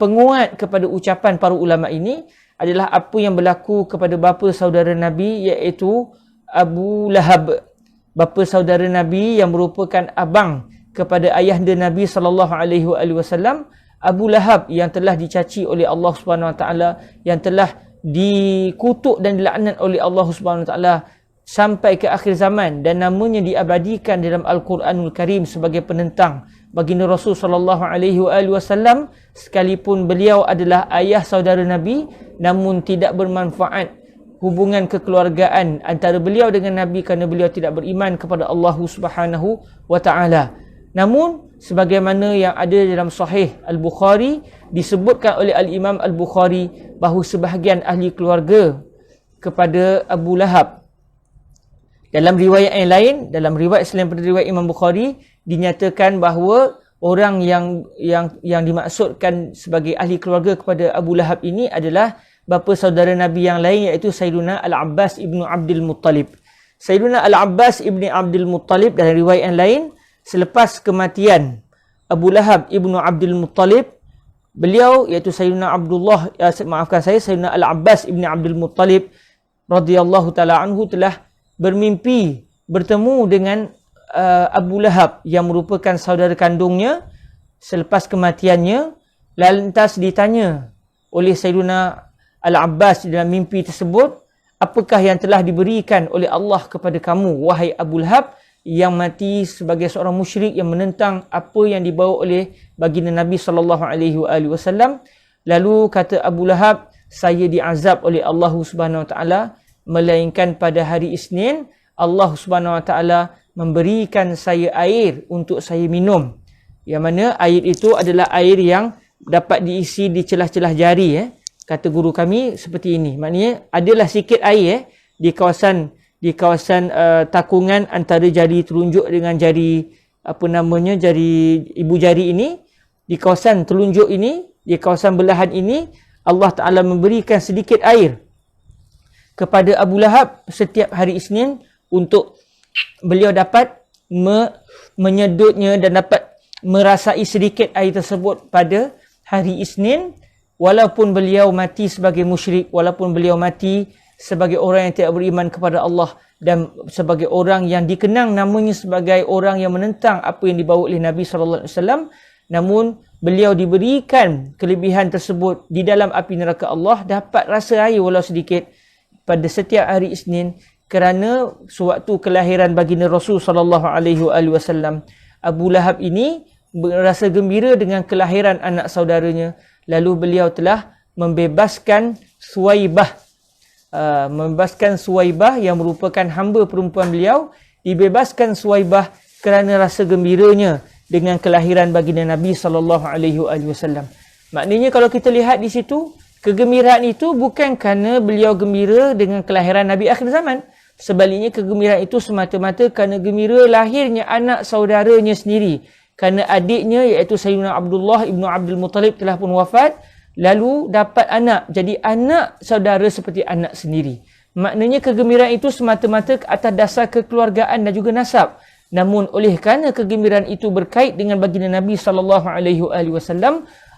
penguat kepada ucapan para ulama ini adalah apa yang berlaku kepada bapa saudara Nabi, iaitu Abu Lahab, bapa saudara Nabi yang merupakan abang kepada ayahanda Nabi sallallahu alaihi wasallam, Abu Lahab yang telah dicaci oleh Allah Subhanahu wa taala, yang telah dikutuk dan dilaknat oleh Allah Subhanahu wa taala sampai ke akhir zaman, dan namanya diabadikan dalam Al-Quranul Karim sebagai penentang baginda Rasul sallallahu alaihi wasallam, sekalipun beliau adalah ayah saudara Nabi, namun tidak bermanfaat hubungan kekeluargaan antara beliau dengan Nabi kerana beliau tidak beriman kepada Allah Subhanahu wa taala. Namun sebagaimana yang ada dalam Sahih Al-Bukhari, disebutkan oleh Al-Imam Al-Bukhari bahawa sebahagian ahli keluarga kepada Abu Lahab, dalam riwayat yang lain, dalam riwayat selain pada riwayat Imam Bukhari, dinyatakan bahawa orang yang dimaksudkan sebagai ahli keluarga kepada Abu Lahab ini adalah bapa saudara Nabi yang lain, iaitu Sayyiduna Al-Abbas ibnu Abdul Muttalib. Sayyiduna Al-Abbas ibnu Abdul Muttalib dalam riwayat yang lain, selepas kematian Abu Lahab ibnu Abdul Muttalib, beliau iaitu Sayyiduna Sayyiduna Al-Abbas ibnu Abdul Muttalib radhiyallahu taala anhu telah bermimpi bertemu dengan Abu Lahab yang merupakan saudara kandungnya selepas kematiannya. Lantas ditanya oleh Sayyiduna Al-Abbas dalam mimpi tersebut, apakah yang telah diberikan oleh Allah kepada kamu, wahai Abu Lahab, yang mati sebagai seorang musyrik yang menentang apa yang dibawa oleh baginda Nabi SAW. Lalu kata Abu Lahab, saya diazab oleh Allah Subhanahu Wa Taala, melainkan pada hari Isnin Allah Subhanahu Wa Taala memberikan saya air untuk saya minum, yang mana air itu adalah air yang dapat diisi di celah-celah jari. Kata guru kami seperti ini, maknanya adalah sikit air di kawasan takungan antara jari telunjuk dengan jari jari ibu jari ini. Di kawasan telunjuk ini, di kawasan belahan ini, Allah Ta'ala memberikan sedikit air kepada Abu Lahab setiap hari Isnin untuk beliau dapat menyedutnya dan dapat merasai sedikit air tersebut pada hari Isnin. Walaupun beliau mati sebagai musyrik, walaupun beliau mati sebagai orang yang tidak beriman kepada Allah dan sebagai orang yang dikenang namanya sebagai orang yang menentang apa yang dibawa oleh Nabi SAW, namun beliau diberikan kelebihan tersebut di dalam api neraka Allah, dapat rasa air walau sedikit pada setiap hari Isnin, kerana sewaktu kelahiran baginda Rasul SAW Abu Lahab ini berasa gembira dengan kelahiran anak saudaranya. Lalu beliau telah membebaskan Suwaibah. Membebaskan Suwaibah yang merupakan hamba perempuan beliau. Dibebaskan Suwaibah kerana rasa gembiranya dengan kelahiran baginda Nabi SAW. Maknanya kalau kita lihat di situ, kegembiraan itu bukan kerana beliau gembira dengan kelahiran Nabi akhir zaman. Sebaliknya kegembiraan itu semata-mata kerana gembira lahirnya anak saudaranya sendiri. Kerana adiknya iaitu Sayyidina Abdullah ibnu Abdul Muttalib telah pun wafat, lalu dapat anak. Jadi anak saudara seperti anak sendiri. Maknanya kegembiraan itu semata-mata atas dasar kekeluargaan dan juga nasab. Namun oleh kerana kegembiraan itu berkait dengan baginda Nabi SAW,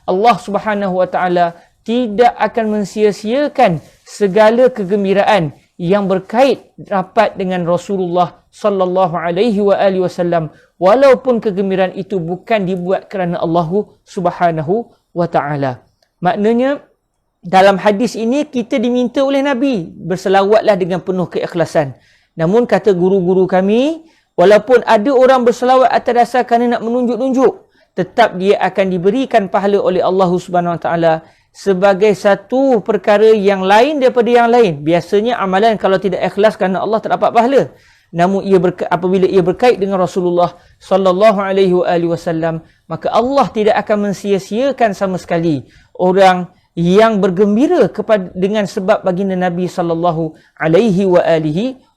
Allah Subhanahu Wa Taala tidak akan mensia-siakan segala kegembiraan yang berkait rapat dengan Rasulullah sallallahu alaihi wasallam, walaupun kegembiraan itu bukan dibuat kerana Allah Subhanahu wa taala. Maknanya dalam hadis ini kita diminta oleh Nabi berselawatlah dengan penuh keikhlasan. Namun kata guru-guru kami, walaupun ada orang berselawat atas dasar kerana nak menunjuk-nunjuk, tetap dia akan diberikan pahala oleh Allah Subhanahu wa taala sebagai satu perkara yang lain daripada yang lain. Biasanya amalan kalau tidak ikhlas kerana Allah tak dapat pahala. Namun apabila ia berkait dengan Rasulullah sallallahu alaihi wasallam, maka Allah tidak akan mensia-siakan sama sekali orang yang bergembira dengan sebab baginda Nabi sallallahu alaihi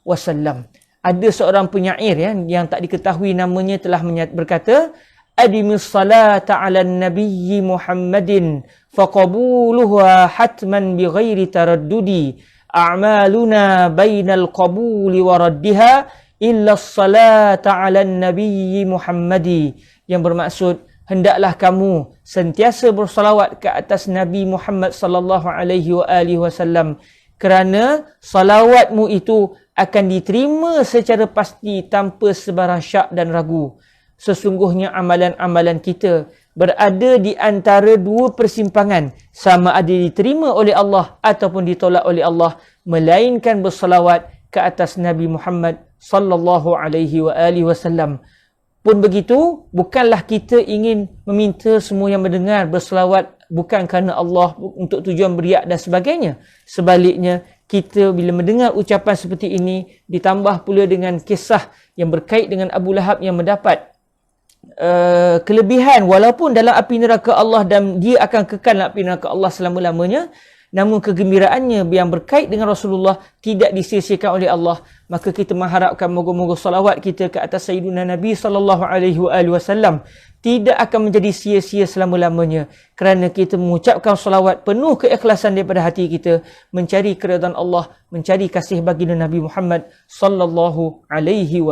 wasallam. Ada seorang penyair yang tak diketahui namanya telah berkata, Adimis salata ala nabiyyi Muhammadin faqabuluha hatman bighairi taraddudi a'maluna bainal qabuli wa raddiha illa salata ala nabiyyi Muhammadi. Yang bermaksud, hendaklah kamu sentiasa bersalawat ke atas Nabi Muhammad sallallahu alaihi wasallam, kerana salawatmu itu akan diterima secara pasti tanpa sebarang syak dan ragu. Sesungguhnya amalan-amalan kita berada di antara dua persimpangan, sama ada diterima oleh Allah ataupun ditolak oleh Allah, melainkan bersalawat ke atas Nabi Muhammad sallallahu alaihi wasallam. Pun begitu, bukanlah kita ingin meminta semua yang mendengar berselawat bukan kerana Allah untuk tujuan beriak dan sebagainya. Sebaliknya, kita bila mendengar ucapan seperti ini, ditambah pula dengan kisah yang berkait dengan Abu Lahab yang mendapat kelebihan walaupun dalam api neraka Allah dan dia akan kekal dalam api neraka Allah selama-lamanya, namun kegembiraannya yang berkait dengan Rasulullah tidak disia-siakan oleh Allah. Maka kita mengharapkan moga-moga salawat kita ke atas Sayyidina Nabi sallallahu alaihi wasallam tidak akan menjadi sia-sia selama-lamanya, kerana kita mengucapkan salawat penuh keikhlasan daripada hati kita, mencari keridaan Allah, mencari kasih baginda Nabi Muhammad sallallahu alaihi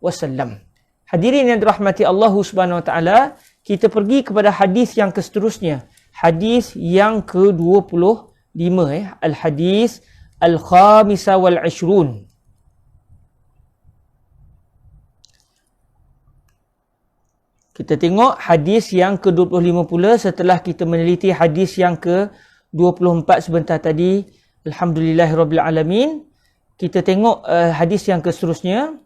wasallam. Hadirin yang dirahmati Allah Subhanahu wa taala, kita pergi kepada hadis yang seterusnya. Hadis yang ke-25, Al-Hadis Al-Khamisa wal-Ishrun. Kita tengok hadis yang ke-25 pula setelah kita meneliti hadis yang ke-24 sebentar tadi. Alhamdulillahirabbil alamin. Kita tengok hadis yang seterusnya.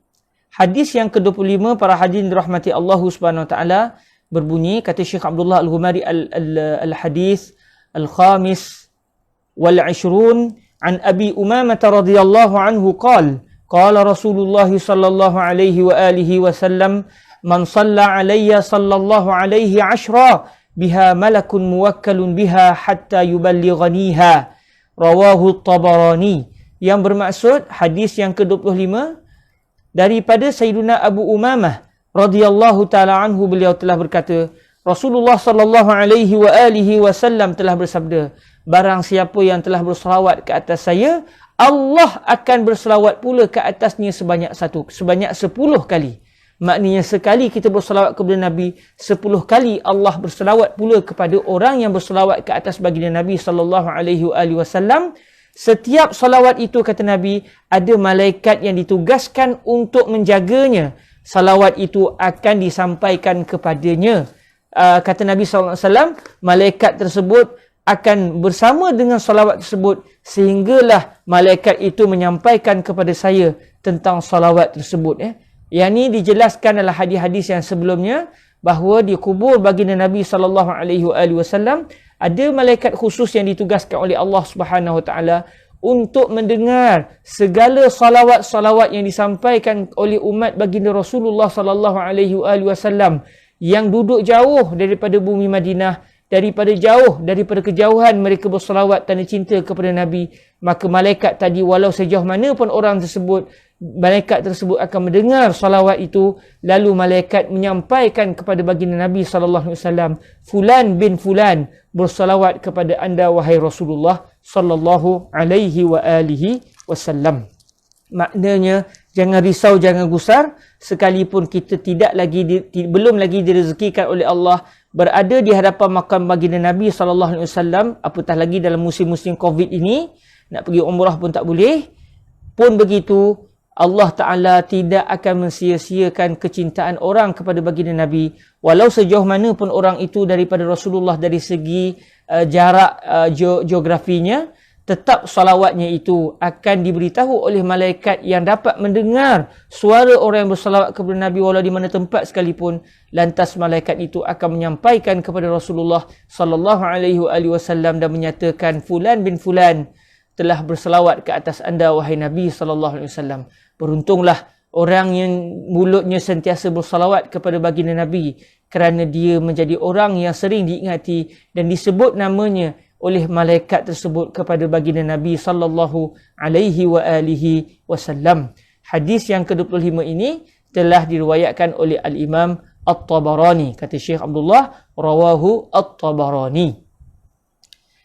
Hadis yang ke-25, para hadirin dirahmati Allah Subhanahu wa taala, berbunyi, kata Syekh Abdullah Al-Ghumari, Al-Hadis Al-Khamis wal-Ishrun an Abi Umamah radhiyallahu anhu qala Rasulullah sallallahu alaihi wa alihi wasallam, man shalla alayya sallallahu alaihi ashra biha malakun muwakkalun biha hatta yuballighaniha, rawahu Tabarani. Yang bermaksud hadis yang ke-25 daripada Sayyidina Abu Umamah radhiyallahu taala anhu, beliau telah berkata, Rasulullah sallallahu alaihi wa alihi wasallam telah bersabda, barang siapa yang telah berselawat ke atas saya, Allah akan berselawat pula ke atasnya sebanyak 10 kali. Maknanya sekali kita berselawat kepada Nabi, 10 kali Allah berselawat pula kepada orang yang berselawat ke atas baginda Nabi sallallahu alaihi wasallam. Setiap salawat itu, kata Nabi, ada malaikat yang ditugaskan untuk menjaganya. Salawat itu akan disampaikan kepadanya. Kata Nabi SAW, malaikat tersebut akan bersama dengan salawat tersebut sehinggalah malaikat itu menyampaikan kepada saya tentang salawat tersebut. Yang ni dijelaskan dalam hadis-hadis yang sebelumnya bahawa di kubur baginda Nabi SAW ada malaikat khusus yang ditugaskan oleh Allah Subhanahu Wa Taala untuk mendengar segala salawat-salawat yang disampaikan oleh umat baginda Rasulullah SAW yang duduk jauh daripada bumi Madinah, daripada kejauhan mereka bersalawat tanda cinta kepada Nabi. Maka malaikat tadi walau sejauh mana pun orang tersebut, malaikat tersebut akan mendengar salawat itu, lalu malaikat menyampaikan kepada baginda Nabi SAW, fulan bin fulan bersalawat kepada anda wahai Rasulullah sallallahu alaihi wa alihi wasallam. Maknanya jangan risau, jangan gusar, sekalipun kita belum lagi direzekikan oleh Allah berada di hadapan makam baginda Nabi SAW, apatah lagi dalam musim-musim Covid ini, nak pergi umrah pun tak boleh. Pun begitu, Allah Ta'ala tidak akan mensia-siakan kecintaan orang kepada baginda Nabi. Walau sejauh mana pun orang itu daripada Rasulullah dari segi jarak geografinya, tetap salawatnya itu akan diberitahu oleh malaikat yang dapat mendengar suara orang yang bersalawat kepada Nabi walau di mana tempat sekalipun. Lantas malaikat itu akan menyampaikan kepada Rasulullah sallallahu alaihi wasallam dan menyatakan, fulan bin fulan telah bersalawat ke atas anda wahai Nabi sallallahu alaihi wasallam. Beruntunglah orang yang mulutnya sentiasa bersalawat kepada baginda Nabi, kerana dia menjadi orang yang sering diingati dan disebut namanya oleh malaikat tersebut kepada baginda Nabi sallallahu alaihi wa alihi wasallam. Hadis yang ke-25 ini telah diriwayatkan oleh Al-Imam At-Tabarani. Kata Syekh Abdullah, rawahu At-Tabarani.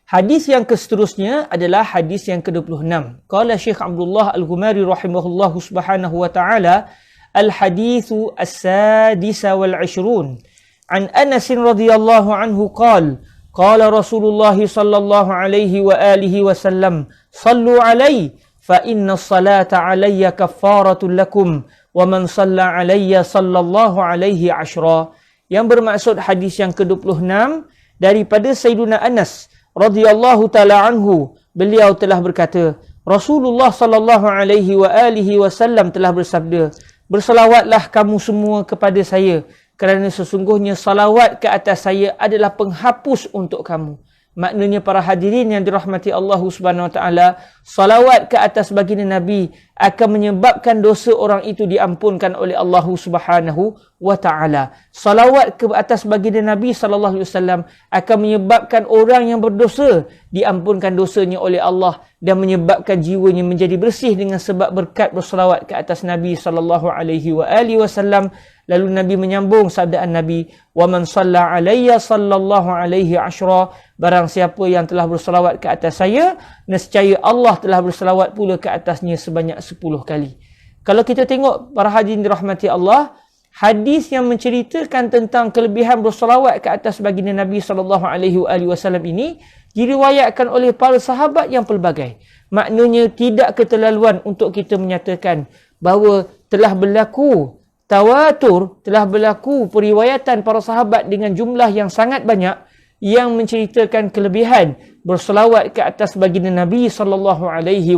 Hadis yang seterusnya adalah hadis yang ke-26. Qala Syekh Abdullah Al-Ghumari rahimahullahu subhanahu wa ta'ala, al-hadithu as-sadisa wal-ishrun an Anas radhiyallahu anhu qala qala Rasulullah sallallahu alaihi wa alihi wasallam, sallu alaihi fa inna as-salata alayya kaffaratun lakum wa man salla alayya sallallahu alaihi ashra. Yang bermaksud hadis yang ke-26 daripada Sayyiduna Anas radhiyallahu taala anhu, beliau telah berkata, Rasulullah sallallahu alaihi wa alihi wasallam telah bersabda, bersalawatlah kamu semua kepada saya, kerana sesungguhnya salawat ke atas saya adalah penghapus untuk kamu. Maknanya para hadirin yang dirahmati Allah Subhanahu Wa Taala, salawat ke atas baginda Nabi akan menyebabkan dosa orang itu diampunkan oleh Allah Subhanahu Wa Taala. Salawat ke atas baginda Nabi sallallahu alaihi wasallam akan menyebabkan orang yang berdosa diampunkan dosanya oleh Allah dan menyebabkan jiwanya menjadi bersih dengan sebab berkat bersalawat ke atas Nabi sallallahu alaihi wasallam. Lalu Nabi menyambung sabdaan Nabi, wa man salla alayya sallallahu alaihi ashra, barang siapa yang telah bersalawat ke atas saya, nescaya Allah telah bersalawat pula ke atasnya sebanyak 10 kali. Kalau kita tengok para hadirin dirahmati Allah, hadis yang menceritakan tentang kelebihan bersalawat ke atas baginda Nabi sallallahu alaihi wasallam ini diriwayatkan oleh para sahabat yang pelbagai. Maknanya tidak keterlaluan untuk kita menyatakan bahawa telah berlaku tawatur, telah berlaku periwayatan para sahabat dengan jumlah yang sangat banyak yang menceritakan kelebihan berselawat ke atas baginda Nabi sallallahu alaihi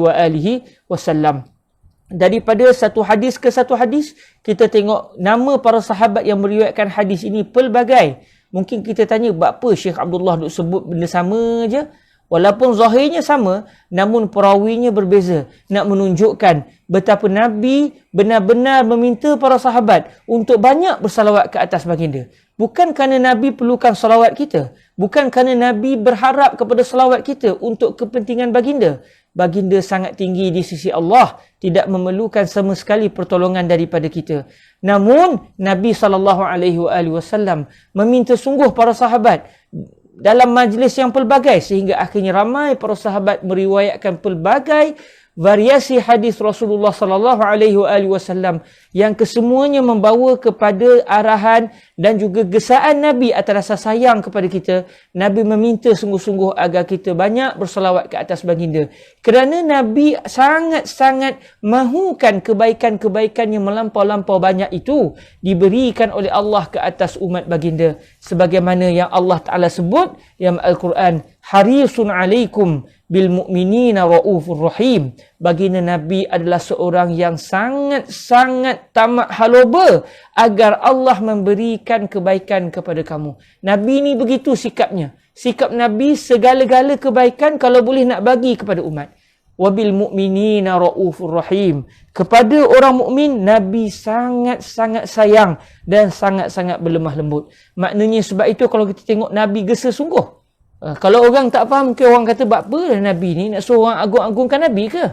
wasallam. Daripada satu hadis ke satu hadis, kita tengok nama para sahabat yang meriwayatkan hadis ini pelbagai. Mungkin kita tanya, apa Syekh Abdullah duk sebut benda sama je? Walaupun zahirnya sama, namun perawinya berbeza. Nak menunjukkan betapa Nabi benar-benar meminta para sahabat untuk banyak bersalawat ke atas baginda. Bukan kerana Nabi perlukan salawat kita. Bukan kerana Nabi berharap kepada salawat kita untuk kepentingan baginda. Baginda sangat tinggi di sisi Allah, tidak memerlukan sama sekali pertolongan daripada kita. Namun Nabi SAW meminta sungguh para sahabat dalam majlis yang pelbagai, sehingga akhirnya ramai para sahabat meriwayatkan pelbagai variasi hadis Rasulullah sallallahu alaihi wasallam yang kesemuanya membawa kepada arahan dan juga gesaan Nabi atas rasa sayang kepada kita. Nabi meminta sungguh-sungguh agar kita banyak bersalawat ke atas baginda, kerana Nabi sangat-sangat mahukan kebaikan-kebaikan yang melampau-lampau banyak itu diberikan oleh Allah ke atas umat baginda, sebagaimana yang Allah Ta'ala sebut dalam Al-Quran, harisun alaikum bil mu'minina raufur rahim. Baginda Nabi adalah seorang yang sangat-sangat tamak haloba agar Allah memberikan kebaikan kepada kamu. Nabi ni begitu sikapnya. Sikap Nabi segala-gala kebaikan kalau boleh nak bagi kepada umat. Wabil mu'minina raufur rahim. Kepada orang mukmin Nabi sangat-sangat sayang dan sangat-sangat berlemah lembut. Maknanya sebab itu kalau kita tengok Nabi gesa sungguh. Kalau orang tak faham, mungkin orang kata buat apa lah Nabi ni nak suruh orang agung-agungkan Nabi ke?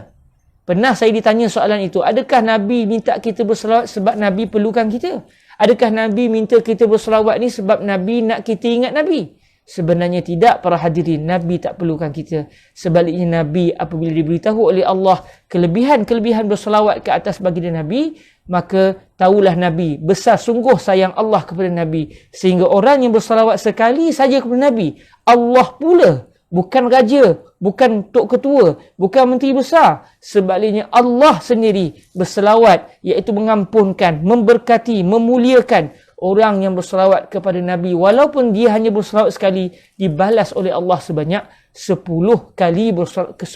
Pernah saya ditanya soalan itu. Adakah Nabi minta kita berselawat sebab Nabi perlukan kita? Adakah Nabi minta kita berselawat ni sebab Nabi nak kita ingat Nabi? Sebenarnya tidak, para hadirin. Nabi tak perlukan kita. Sebaliknya Nabi apabila diberitahu oleh Allah kelebihan-kelebihan berselawat ke atas baginda Nabi, maka tahulah Nabi besar sungguh sayang Allah kepada Nabi. Sehingga orang yang berselawat sekali saja kepada Nabi, Allah pula, bukan raja, bukan tok ketua, bukan menteri besar. Sebaliknya Allah sendiri berselawat, iaitu mengampunkan, memberkati, memuliakan orang yang berselawat kepada Nabi. Walaupun dia hanya berselawat sekali, dibalas oleh Allah sebanyak 10 kali 10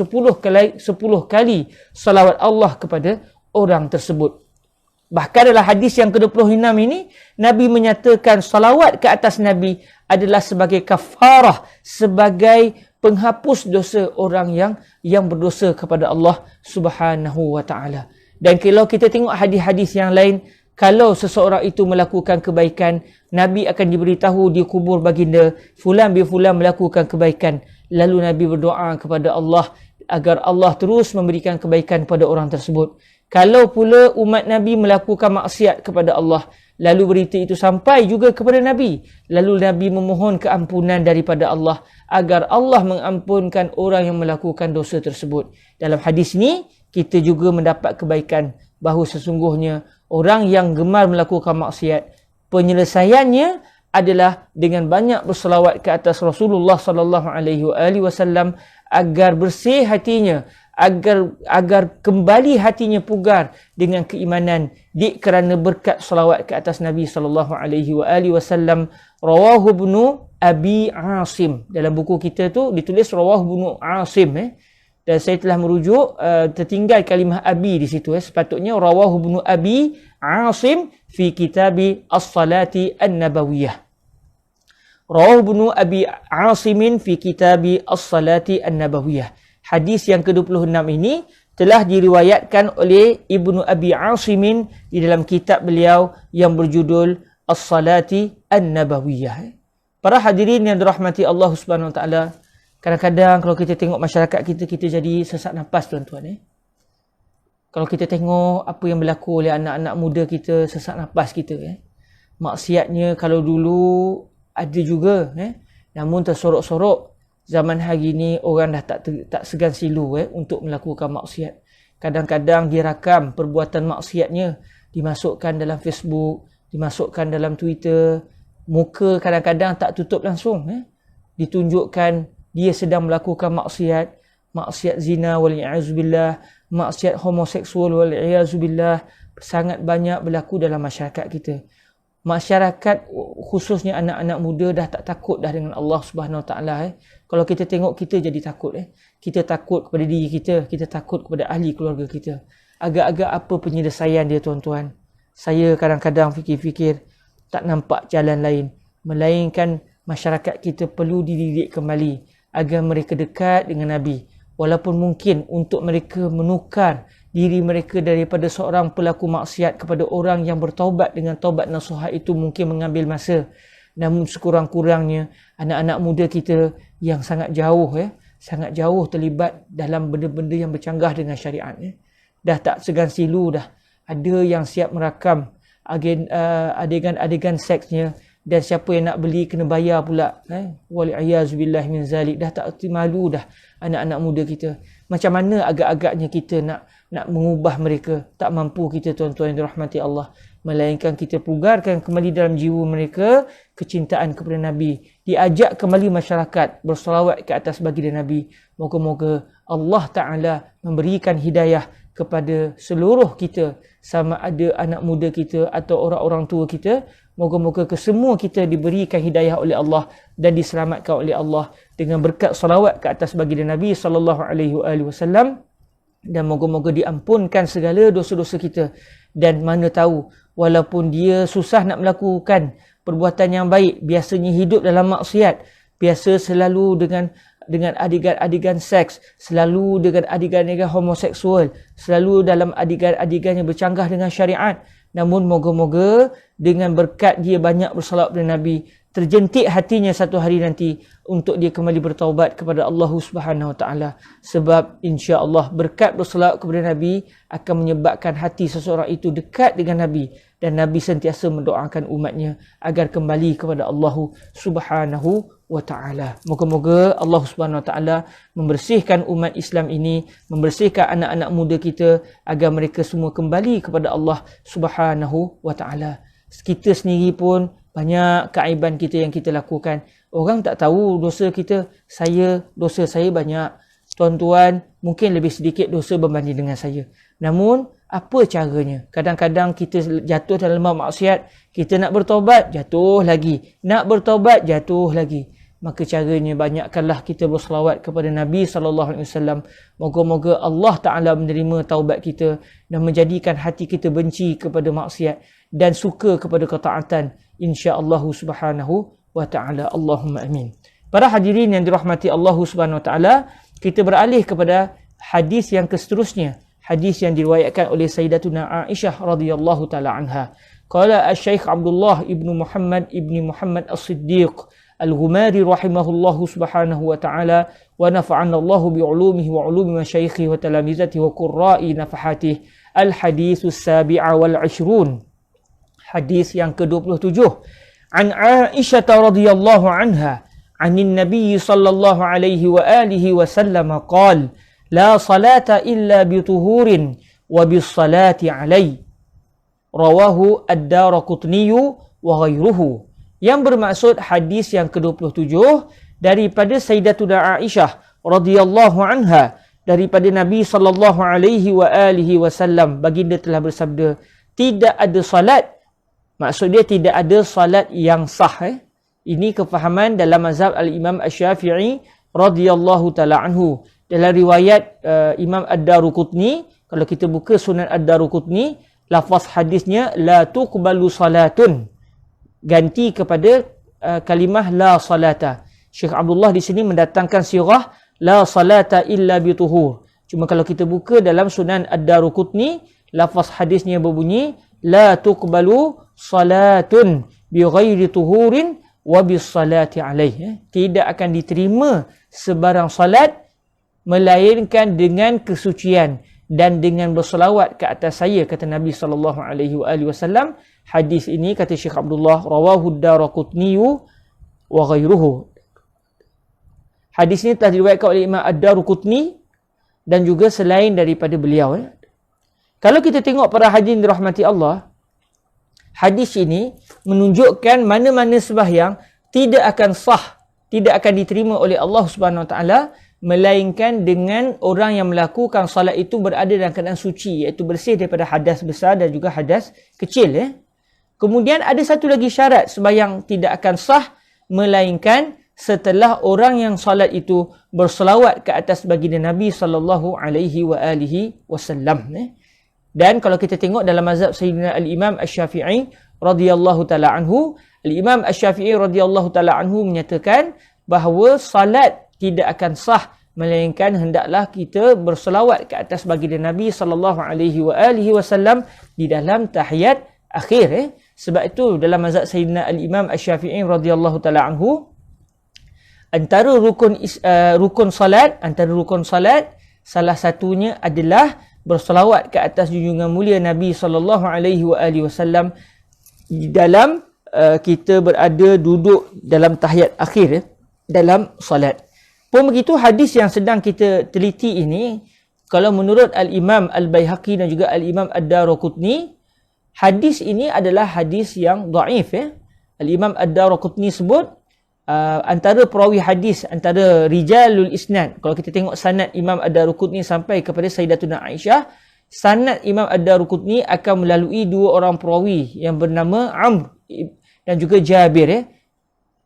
kali salawat Allah kepada orang tersebut. Bahkan dalam hadis yang ke-26 ini, Nabi menyatakan salawat ke atas Nabi adalah sebagai kafarah, sebagai penghapus dosa orang yang berdosa kepada Allah Subhanahu wa taala. Dan kalau kita tengok hadis-hadis yang lain, kalau seseorang itu melakukan kebaikan, Nabi akan diberitahu di kubur baginda, fulan bin fulan melakukan kebaikan. Lalu Nabi berdoa kepada Allah agar Allah terus memberikan kebaikan kepada orang tersebut. Kalau pula umat Nabi melakukan maksiat kepada Allah, lalu berita itu sampai juga kepada Nabi. Lalu Nabi memohon keampunan daripada Allah agar Allah mengampunkan orang yang melakukan dosa tersebut. Dalam hadis ini, kita juga mendapat kebaikan bahawa sesungguhnya orang yang gemar melakukan maksiat, penyelesaiannya adalah dengan banyak berselawat ke atas Rasulullah sallallahu alaihi wasallam agar bersih hatinya, agar kembali hatinya pugar dengan keimanan kerana berkat selawat ke atas Nabi sallallahu alaihi wasallam. Rawahu Ibnu Abi Asim. Dalam buku kita tu ditulis Rawahu Ibnu Asim. Dan saya telah merujuk, tertinggal kalimah Abi di situ. Sepatutnya Rawahu Ibnu Abi Asim fi kitabi As-Salati An-Nabawiyah. Rawahu Ibnu Abi Asimin fi kitabi As-Salati An-Nabawiyah. Hadis yang ke-26 ini telah diriwayatkan oleh Ibnu Abi Asimin di dalam kitab beliau yang berjudul As-Salati An-Nabawiyah. Para hadirin yang dirahmati Allah Subhanahu wa taala, kadang-kadang kalau kita tengok masyarakat kita jadi sesak nafas tuan-tuan. Kalau kita tengok apa yang berlaku oleh anak-anak muda kita, sesak nafas kita. Maksiatnya kalau dulu ada juga, namun tersorok-sorok. Zaman hari ini orang dah tak segan silu untuk melakukan maksiat. Kadang-kadang dia rakam perbuatan maksiatnya, dimasukkan dalam Facebook, dimasukkan dalam Twitter. Muka kadang-kadang tak tutup langsung. Ditunjukkan dia sedang melakukan maksiat zina wal-i'azubillah, maksiat homoseksual wal-i'azubillah, sangat banyak berlaku dalam masyarakat kita. Masyarakat khususnya anak-anak muda dah tak takut dah dengan Allah Subhanahu Wa Taala. Kalau kita tengok, kita jadi takut. Kita takut kepada diri kita, kita takut kepada ahli keluarga kita. Agak-agak apa penyelesaian dia tuan-tuan? Saya kadang-kadang fikir-fikir tak nampak jalan lain melainkan masyarakat kita perlu dididik kembali agar mereka dekat dengan Nabi. Walaupun mungkin untuk mereka menukar diri mereka daripada seorang pelaku maksiat kepada orang yang bertaubat dengan taubat nasuha itu mungkin mengambil masa. Namun sekurang-kurangnya anak-anak muda kita yang sangat jauh terlibat dalam benda-benda yang bercanggah dengan syariat. Dah tak segan silu dah. Ada yang siap merakam adegan-adegan seksnya, dan siapa yang nak beli kena bayar pula. Wal-i'azubillah min zalik. Dah tak erti malu dah anak-anak muda kita. Macam mana agak-agaknya kita nak mengubah mereka? Tak mampu kita tuan-tuan yang dirahmati Allah. Melainkan kita pugarkan kembali dalam jiwa mereka kecintaan kepada Nabi. Diajak kembali masyarakat berselawat ke atas baginda Nabi. Moga-moga Allah Ta'ala memberikan hidayah kepada seluruh kita, sama ada anak muda kita atau orang-orang tua kita, Moga-moga kesemua kita diberikan hidayah oleh Allah dan diselamatkan oleh Allah dengan berkat salawat ke atas baginda Nabi sallallahu alaihi wasallam, dan moga-moga diampunkan segala dosa-dosa kita. Dan mana tahu, walaupun dia susah nak melakukan perbuatan yang baik, biasanya hidup dalam maksiat, biasa selalu dengan adegan-adegan seks, selalu dengan adegan-adegan homoseksual, selalu dalam adegan-adegan yang bercanggah dengan syariat. Namun moga-moga dengan berkat dia banyak bersalawat kepada Nabi, terjentik hatinya satu hari nanti untuk dia kembali bertaubat kepada Allah Subhanahu Wa Taala. Sebab insya-Allah berkat bersalawat kepada Nabi akan menyebabkan hati seseorang itu dekat dengan Nabi, dan Nabi sentiasa mendoakan umatnya agar kembali kepada Allah Subhanahu Wa Taala. Moga-moga Allah Subhanahu Wa Taala membersihkan umat Islam ini, membersihkan anak-anak muda kita agar mereka semua kembali kepada Allah Subhanahu Wa Taala. Kita sendiri pun banyak keaiban kita yang kita lakukan. Orang tak tahu dosa kita. Dosa saya banyak. Tuan-tuan, mungkin lebih sedikit dosa berbanding dengan saya. Namun, apa caranya? Kadang-kadang kita jatuh dalam maksiat, kita nak bertaubat, jatuh lagi. Nak bertaubat, jatuh lagi. Maka caranya banyakkanlah kita berselawat kepada Nabi SAW. Moga-moga Allah Ta'ala menerima taubat kita dan menjadikan hati kita benci kepada maksiat dan suka kepada ketaatan. InsyaAllah Subhanahu Wa Ta'ala. Allahumma amin. Para hadirin yang dirahmati Allah Subhanahu Wa Ta'ala, kita beralih kepada hadis yang seterusnya. Hadis yang diriwayatkan oleh Sayyidatuna Aisyah radhiyallahu ta'ala anha. Qala Asy-Syaikh Abdullah ibnu Muhammad As-Siddiq Al-Ghumari rahimahullahu subhanahu wa ta'ala wa nafa'ana Allahu bi'ulumihi wa 'ulumi masyaikhihi wa talamizatihi wa qurra'i nafahatihi. Al-haditsus sabi'a wal 'ishrun. Hadis yang ke-27. An Aisyah radhiyallahu anha 'anin Nabi sallallahu alaihi wa alihi wa sallam qala la salata illa bi tuhurin wa bis salati 'alai. Rawahu Ad-Daraqutni wa ghairuhu. Yang bermaksud hadis yang ke-27 daripada Sayyidatuna Aisyah radhiyallahu anha, daripada Nabi sallallahu alaihi wa alihi wasallam, baginda telah bersabda, tidak ada salat, maksud dia tidak ada salat yang sah. Ini kefahaman dalam mazhab al-Imam Asy-Syafi'i radhiyallahu taala anhu. Dalam riwayat Imam Ad-Daraqutni, kalau kita buka Sunan Ad-Daraqutni, lafaz hadisnya la tuqbalu salatun, ganti kepada kalimah la salata. Syekh Abdullah di sini mendatangkan sirah la salata illa bi tuhur. Cuma kalau kita buka dalam Sunan Ad-Daraqutni, lafaz hadisnya berbunyi la tuqbalu salatun bi ghairi tuhurin wa bis salati alaih. Tidak akan diterima sebarang salat melainkan dengan kesucian dan dengan berselawat ke atas saya, kata Nabi sallallahu alaihi wasallam. Hadis ini, kata Syekh Abdullah, rawahu Ad-Daraqutni wa ghairuhu. Hadis ini telah diriwayatkan oleh Imam Ad-Daraqutni dan juga selain daripada beliau. Kalau kita tengok para hadirin dirahmati Allah, hadis ini menunjukkan mana-mana sembahyang tidak akan sah, tidak akan diterima oleh Allah Subhanahu Wa Taala melainkan dengan orang yang melakukan salat itu berada dalam keadaan suci, iaitu bersih daripada hadas besar dan juga hadas kecil. Kemudian ada satu lagi syarat sembahyang tidak akan sah melainkan setelah orang yang salat itu berselawat ke atas baginda Nabi sallallahu alaihi wasallam. Dan kalau kita tengok dalam mazhab Sayyidina al-Imam Asy-Syafi'i radhiyallahu taala anhu, al-Imam Asy-Syafi'i radhiyallahu taala anhu menyatakan bahawa salat tidak akan sah melainkan hendaklah kita berselawat ke atas baginda Nabi sallallahu alaihi wasallam di dalam tahiyat akhir. Sebab itu dalam mazhab Sayyidina al-Imam Asy-Syafi'i radhiyallahu taala anhu, antara rukun salat salah satunya adalah berselawat ke atas junjungan mulia Nabi sallallahu alaihi wasallam di dalam kita berada duduk dalam tahiyat akhir dalam salat. Pun begitu, hadis yang sedang kita teliti ini, kalau menurut al-Imam Al-Baihaqi dan juga al-Imam Ad-Daraqutni, hadis ini adalah hadis yang dhaif. Al-Imam Ad-Daraqutni sebut antara perawi hadis, antara rijalul isnad, kalau kita tengok sanad Imam Ad-Daraqutni sampai kepada Sayyidatuna Aisyah, sanad Imam Ad-Daraqutni akan melalui dua orang perawi yang bernama Amr dan juga Jabir ya.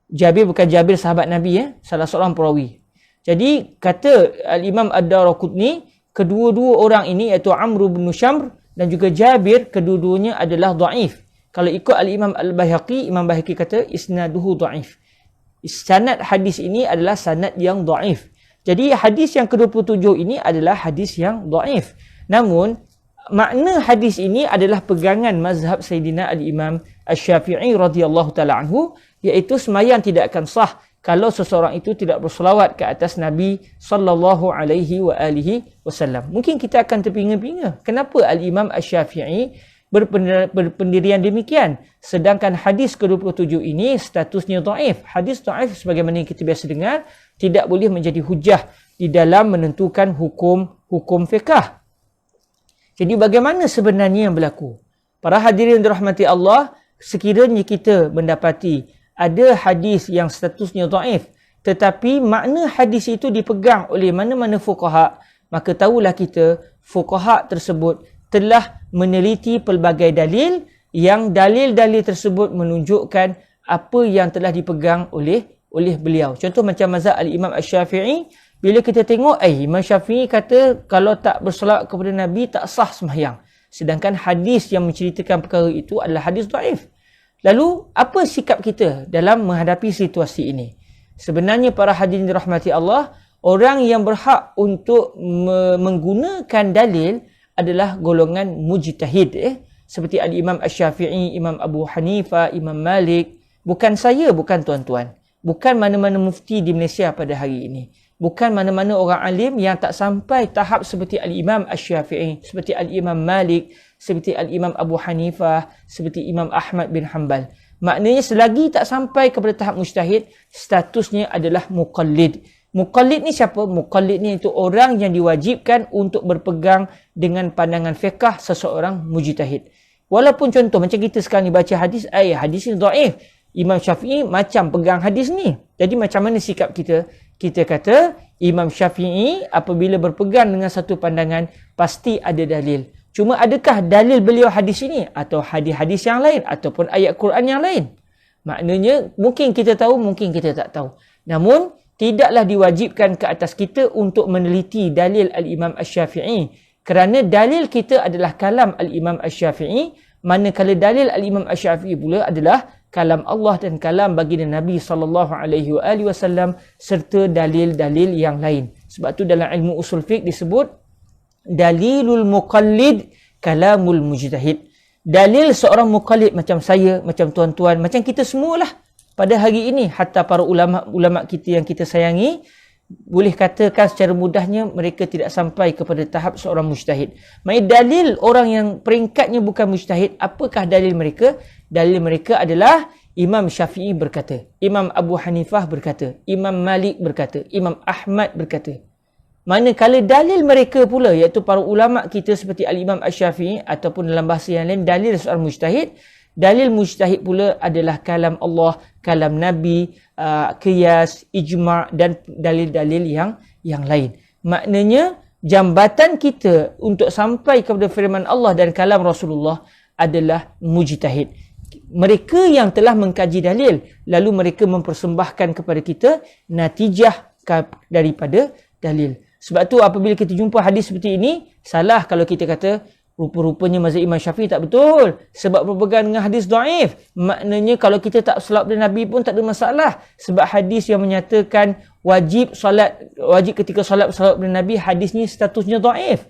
Jabir bukan Jabir sahabat Nabi ya, salah seorang perawi. Jadi kata Al-Imam Ad-Daraqutni, kedua-dua orang ini iaitu Amr bin Syamr dan juga Jabir, kedua-duanya adalah dhaif. Kalau ikut Al-Imam Al-Baihaqi, Imam Baihaqi kata isnaduhu dhaif. Sanad hadis ini adalah sanad yang dhaif. Jadi hadis yang ke-27 ini adalah hadis yang dhaif. Namun makna hadis ini adalah pegangan mazhab Sayyidina Al-Imam Asy-Syafi'i radhiyallahu taala anhu, iaitu sembahyang tidak akan sah kalau seseorang itu tidak berselawat ke atas Nabi sallallahu alaihi wa alihi wasallam. Mungkin kita akan terpinga-pinga, kenapa Al-Imam Asy-Syafi'i berpendirian demikian, sedangkan hadis ke-27 ini statusnya dhaif. Hadis dhaif sebagaimana yang kita biasa dengar tidak boleh menjadi hujah di dalam menentukan hukum fiqh. Jadi bagaimana sebenarnya yang berlaku? Para hadirin dirahmati Allah, sekiranya kita mendapati ada hadis yang statusnya dhaif, tetapi makna hadis itu dipegang oleh mana-mana fuqaha, maka tahulah kita fuqaha tersebut telah meneliti pelbagai dalil, yang dalil-dalil tersebut menunjukkan apa yang telah dipegang oleh beliau. Contoh macam mazhab Al-Imam Asy-Syafi'i, bila kita tengok Imam Syafi'i kata kalau tak bersolawat kepada Nabi tak sah sembahyang, sedangkan hadis yang menceritakan perkara itu adalah hadis dhaif. Lalu apa sikap kita dalam menghadapi situasi ini? Sebenarnya para hadirin dirahmati Allah, orang yang berhak untuk menggunakan dalil adalah golongan mujtahid seperti Al-Imam Asy-Syafi'i, Imam Abu Hanifah, Imam Malik. Bukan saya, bukan tuan-tuan. Bukan mana-mana mufti di Malaysia pada hari ini. Bukan mana-mana orang alim yang tak sampai tahap seperti Al-Imam Asy-Syafi'i, seperti Al-Imam Malik, seperti Al-Imam Abu Hanifah, seperti Imam Ahmad bin Hanbal. Maknanya selagi tak sampai kepada tahap mujtahid, statusnya adalah muqallid. Muqallid ni siapa? Muqallid ni itu orang yang diwajibkan untuk berpegang dengan pandangan fiqh seseorang mujtahid. Walaupun contoh macam kita sekarang ni baca hadis, hadis ni dhaif. Imam Syafi'i macam pegang hadis ni. Jadi macam mana sikap kita? Kita kata Imam Syafi'i apabila berpegang dengan satu pandangan pasti ada dalil. Cuma adakah dalil beliau hadis ini atau hadis-hadis yang lain ataupun ayat Quran yang lain? Maknanya mungkin kita tahu, mungkin kita tak tahu. Namun tidaklah diwajibkan ke atas kita untuk meneliti dalil Al-Imam Asy-Syafi'i, kerana dalil kita adalah kalam Al-Imam Asy-Syafi'i, manakala dalil Al-Imam Asy-Syafi'i pula adalah kalam Allah dan kalam baginda Nabi SAW serta dalil-dalil yang lain. Sebab tu dalam ilmu usul fiqh disebut dalilul muqallid kalamul mujtahid. Dalil seorang muqallid macam saya, macam tuan-tuan, macam kita semualah pada hari ini, hatta para ulama kita yang kita sayangi, boleh katakan secara mudahnya mereka tidak sampai kepada tahap seorang mujtahid. Maksudnya dalil orang yang peringkatnya bukan mujtahid, apakah dalil mereka? Dalil mereka adalah Imam Syafi'i berkata, Imam Abu Hanifah berkata, Imam Malik berkata, Imam Ahmad berkata. Manakala dalil mereka pula, iaitu para ulama kita seperti Al-Imam Asy-Syafi'i ataupun dalam bahasa yang lain dalil seorang mujtahid, dalil mujtahid pula adalah kalam Allah, kalam Nabi, qiyas, ijma' dan dalil-dalil yang lain. Maknanya jambatan kita untuk sampai kepada firman Allah dan kalam Rasulullah adalah mujtahid. Mereka yang telah mengkaji dalil, lalu mereka mempersembahkan kepada kita natijah daripada dalil. Sebab tu apabila kita jumpa hadis seperti ini, salah kalau kita kata rupa-rupanya mazhab Imam Syafi'i tak betul sebab berpegang dengan hadis dhaif. Maknanya kalau kita tak solat kepada Nabi pun tak ada masalah, sebab hadis yang menyatakan wajib ketika solat kepada Nabi, hadis ni statusnya dhaif.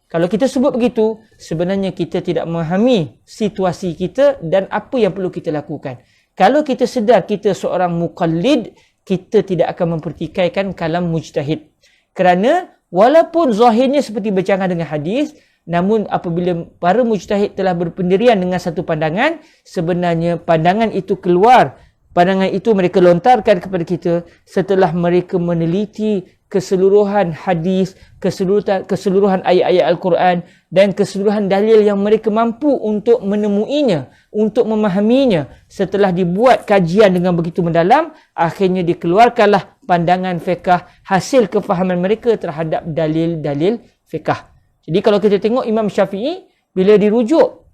Kalau kita sebut begitu, sebenarnya kita tidak memahami situasi kita dan apa yang perlu kita lakukan. Kalau kita sedar kita seorang muqallid, kita tidak akan mempertikaikan kalam mujtahid. Kerana walaupun zahirnya seperti bercanggah dengan hadis, namun apabila para mujtahid telah berpendirian dengan satu pandangan, sebenarnya pandangan itu keluar. Pandangan itu mereka lontarkan kepada kita setelah mereka meneliti keseluruhan hadis, keseluruhan ayat-ayat Al-Quran dan keseluruhan dalil yang mereka mampu untuk menemuinya, untuk memahaminya. Setelah dibuat kajian dengan begitu mendalam, akhirnya dikeluarkanlah pandangan fiqh hasil kefahaman mereka terhadap dalil-dalil fiqh. Jadi kalau kita tengok Imam Syafi'i, bila dirujuk,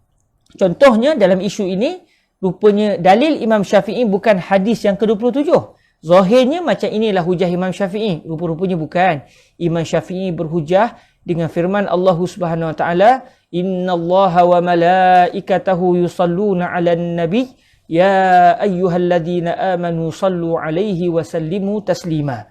contohnya dalam isu ini, rupanya dalil Imam Syafi'i bukan hadis yang ke-27. Zahirnya macam inilah hujah Imam Syafi'i. Rupa-rupanya bukan. Imam Syafi'i berhujah dengan firman Allah Subhanahu wa taala, "Innallaha wa malaikatahu yusalluna 'alan nabi ya ayyuhalladzina amanu sallu 'alaihi wa sallimu taslima."